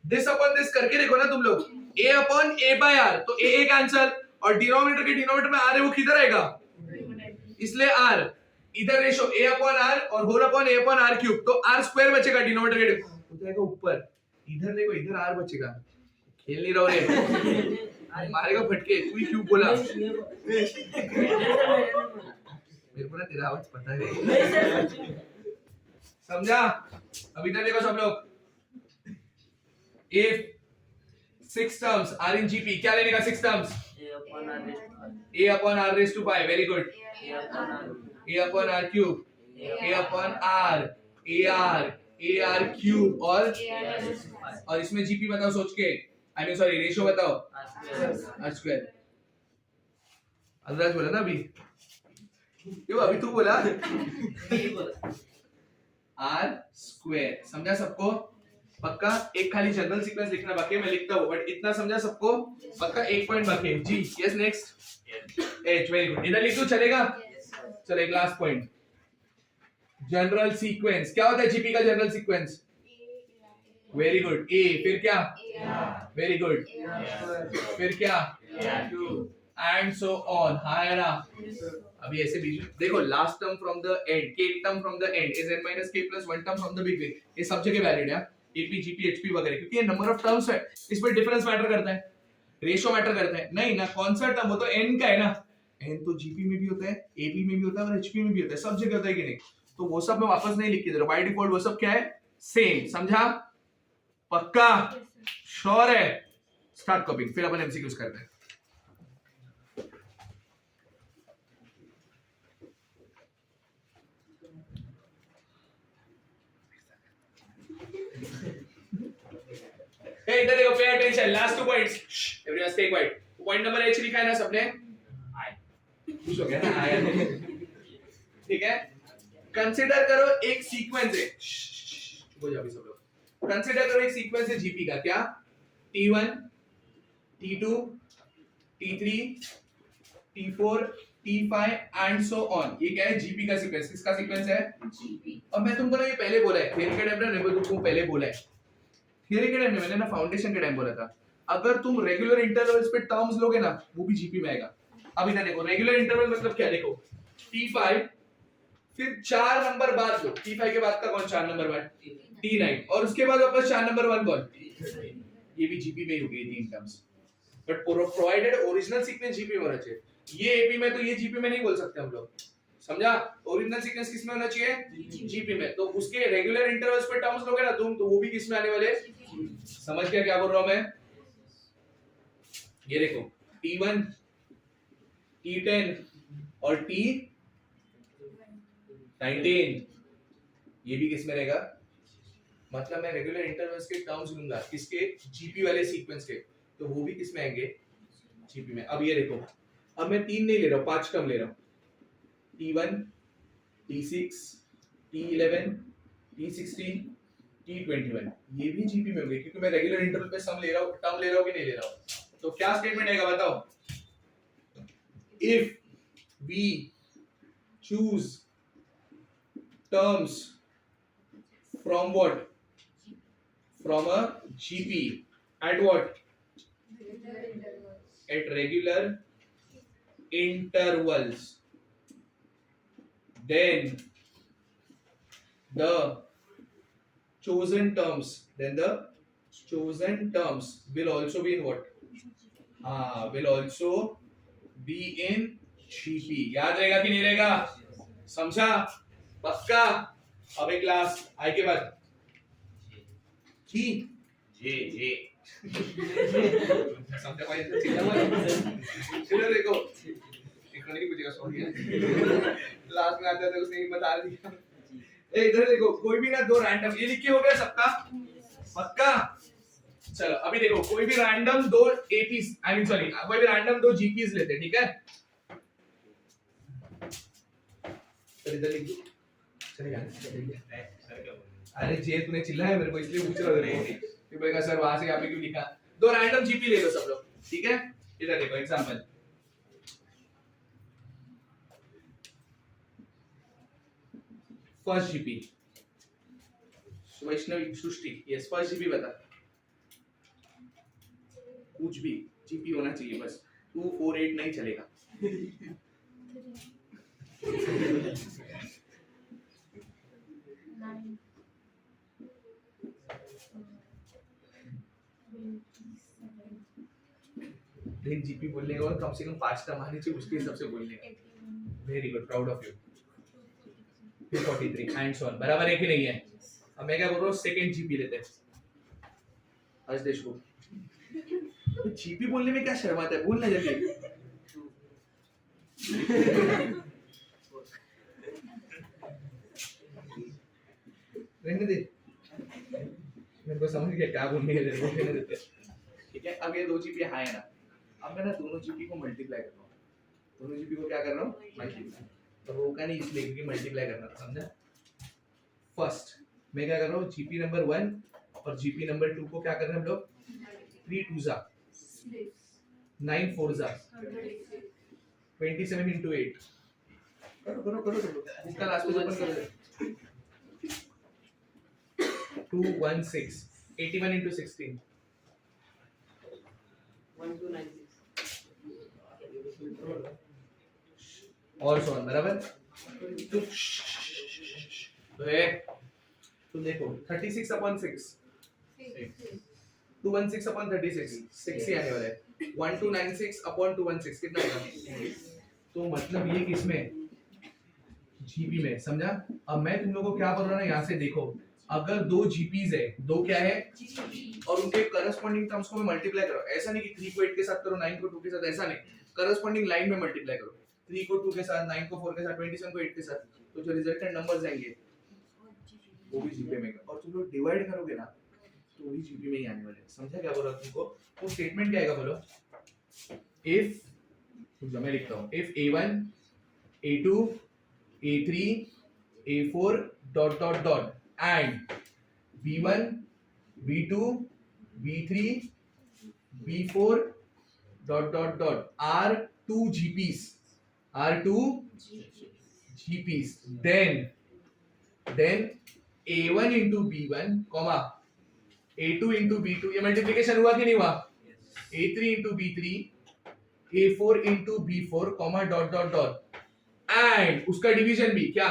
दिस अपॉन दिस करके देखो ना तुम लोग। A upon A by R, तो A कैंसल, और डिनोमिनेटर के डिनोमिनेटर में R है, वो किधर आएगा? इसलिए R। इधर रेशियो A अपॉन R और whole upon A upon R cube, तो R स्क्वायर बचेगा डिनोमिनेटर के, हो जाएगा ऊपर। इधर देखो, इधर R बचेगा। खेल नहीं रहो रे, मारेगा फटके। तू क्यों बोला? मेरे को ना तेरा आवाज पता है। समझा? अब इधर देखो सब लोग, if 6 terms are in GP क्या लेने का? 6 terms A upon R raised to 5, very good। A upon R cube, A upon R, AR cube, और इसमें GP बताओ सोच के, आई मीन सॉरी रेशियो बताओ। R square. अल्लाह बोला ना अभी, क्यों अभी तू बोला? R square. समझा सबको? पक्का। एक खाली जनरल सीक्वेंस लिखना बाकी है, मैं लिखता हूँ, बट इतना समझा सबको? पक्का। एक पॉइंट बाकी है। जी yes, next H, very good. इधर लिख दो चलेगा? चलो एक लास्ट पॉइंट, जनरल सीक्वेंस। क्या होता है जीपी का जनरल सीक्वेंस? वेरी गुड, ए, फिर क्या? वेरी गुड, फिर क्या? And so on. हाँ है ना? अभी ऐसे बीच में देखो, last term from the end, k term from the end is n minus k plus 1 term from the beginning. ये सब जगह वैलिड है, एपी जीपी एचपी वगैरह, क्योंकि ये नंबर ऑफ टर्म्स है, इसमें डिफरेंस मैटर करता है, रेशियो मैटर करता है। नहीं ना, कौन सा टर्म? वो तो n का है ना। n तो जीपी में भी होता है, एपी में भी होता है और एचपी में भी होता है, सब जगह होता है कि नहीं? तो वो सब मैं वापस नहीं लिख के दे रहा, बाय डिफॉल्ट वो सब क्या है? सेम। समझा? पक्का? श्योर है? स्टार्ट कॉपिंग, फिर अपन एमसीक्यूज करते हैं। इधर देखो, pay attention, last 2 points, everyone stay quiet. Point number H लिखा है ना सबने? खुश हो गया ना? आया ठीक है। कंसीडर करो एक सीक्वेंस है, हो जाओ सब लोग। कंसीडर करो एक सीक्वेंस है जीपी का, क्या? T1 T2 T3, T4, T5 and so on. ये क्या है? जीपी का सीक्वेंस। किसका सीक्वेंस है? जीपी। अब मैं तुमको ना ये पहले बोला है, थियरी के टाइम ना मैं तुमको पहले बोला है, थियरी के टाइम में मैंने ना फाउंडेशन के टाइम बोला था, अगर तुम रेगुलर इंटरवल्स पे टर्म्स लोगे ना वो भी जीपी में आएगा। अब इधर देखो, रेगुलर इंटरवल मतलब क्या? देखो T5, फिर 4 नंबर बाद लो, T5 के बाद का कौन 4 नंबर बाद? T9, और उसके बाद वापस 4 नंबर 1 कौन? ये भी जीपी में ही होगी तीन terms, but provided original sequence GP में होना चाहिए। ये एपी में तो ये जीपी में नहीं बोल सकते हम लोग, समझा? ओरिजिनल सीक्वेंस किस में होना चाहिए? जीपी में। तो उसके रेगुलर इंटरवल्स पे टर्म्स लोगे ना तुम, तो वो भी किस में आने वाले? समझ गया क्या बोल रहा हूं मैं? ये देखो T1, T10 और T19, ये भी किस में रहेगा? मतलब मैं रेगुलर इंटरवल्स के टर्म्स लूंगा किसके? जीपी वाले सीक्वेंस के, तो वो भी किस में आएंगे? जीपी में। अब ये देखो, अब मैं 3 नहीं ले रहा हूं, 5 टर्म ले रहा हूं, T1, T6, T11, T16, T21, ये भी जीपी में होंगे क्योंकि मैं रेगुलर इंटरवल पे सम ले रहा हूं, टर्म ले रहा हूं कि नहीं ले रहा हूं। तो क्या स्टेटमेंट आएगा बताओ? If we choose terms from what? From a GP at what? At regular intervals, then the chosen terms will also be in what? Will also be in GP। याद रहेगा कि नहीं रहेगा? समझा? पक्का? अब एक क्लास आई के बाद जी जे समझा भाई? चलो देखो, इकोनॉमी की पूछेगा, सॉरी लास्ट में आता था उसने ही बता दिया। ए इधर देखो, कोई भी ना दो रैंडम, ये लिख के हो गया सबका? पक्का? चलो अभी देखो, कोई भी रैंडम दो एपीस, आई मीन सॉरी, कोई भी रैंडम दो जीपीस लेते, ठीक है? इधर लिख दो, चलेगा? अरे जे तूने चिल्लाया मेरे को इसलिए पूछ रहा था कि भाई सर वहां से आपने क्यों लिखा? दो रैंडम जीपी ले लो सब लोग, ठीक है? इधर देखो एग्जांपल, फर्स्ट जीपी वैष्णवी सृष्टि, यस फर्स्ट जीपी बता, कुछ भी जीपी होना चाहिए बस, 248 नहीं चलेगा। देख जीपी बोलने का कम से कम 5 टर्म आने चाहिए, उसके हिसाब से बोलने का। Very good, proud of you. 43 and so on, बराबर है कि नहीं है? अब मैं क्या बोल रहा हूँ, सेकंड जीपी लेते हैं। हर्षदेश को जीपी बोलने में क्या शर्म आता है? बोलना जल्दी। रहने दे, मेरे को समझ गया क्या बोलने के लिए, रहने देते। ठीक है, अब ये दो जीपी हाई है ना, अब मैं ना दोनों जीपी को मल्टीप्लाई कर रहा हूँ, दोनों जीपी को क्या कर रहा हूँ? मल्टीप्लाई। तो रोका नहीं इसलिए क्योंकि मल्टीप्लाई करना था, समझा? फर्स्ट मैं क्या कर रहा हूँ, जीपी नंबर 1 और जीपी नंबर 2 को क्या कर रहे हैं हम लोग? 3 2 जा 9 4 जा 27 into 8, करो करो करो करो, इसका लास्ट में ओपन करो, 216 81 into 16 और सो ऑन, बराबर? तो देखो 36 upon 6, 216 upon 36, 6 ही आने वाला है। 1296 upon 216 कितना आएगा? तो मतलब ये किसमें? जीपी में, समझा? अब मैं तुम लोगों को क्या बोल रहा हूँ ना, यहाँ से देखो, अगर दो जीपीज है, दो क्या है? और उनके करस्पॉन्डिंग टर्म्स को मल्टीप्लाई करो, ऐसा नहीं कि 3 को 8 के साथ करो, 9 को 2 के साथ, ऐसा नहीं, करस्पॉन्डिंग लाइन में मल्टीप्लाई करो, 3 को 2 के साथ, 9 को 4 के साथ, 27 को 8 के साथ, तो जो रिजल्टेंट नंबर्स आएंगे वो भी जीपी में, और तुम लोग डिवाइड करोगे ना तो वही जीपी में ही आने वाले। समझा क्या बोल रहा हूं तुमको? वो स्टेटमेंट क्या आएगा बोलो? इफ, तो मैं लिखता हूं, if a1 a2 a3 a4 dot dot dot and b1 b2 b3 b4 dot dot dot are two GPs. Are two GPs. Then A1 into B1, comma A2 into B2, ये multiplication हुआ कि नहीं हुआ? A3 into B3, A4 into B4, comma dot dot dot, and उसका division भी क्या?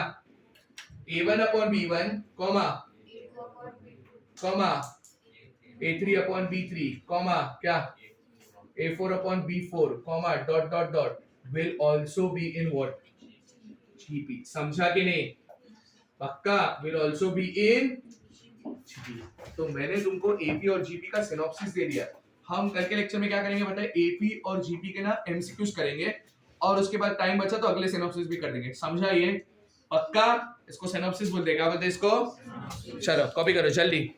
A1 upon B1, comma A3 upon B3, comma क्या? A4 upon B4, comma dot dot dot will also be in what? GP. समझा कि नहीं? पक्का will also be in GP. तो मैंने तुमको AP और GP का सिनॉप्सिस दे दिया. हम कल के लेक्चर में क्या करेंगे बताए? AP और GP के ना MCQs करेंगे और उसके बाद टाइम बचा तो अगले सिनॉप्सिस भी कर देंगे. समझा ये? पक्का? इसको सिनॉप्सिस बोल देगा. बोलते इसको. चलो कॉपी करो जल्दी.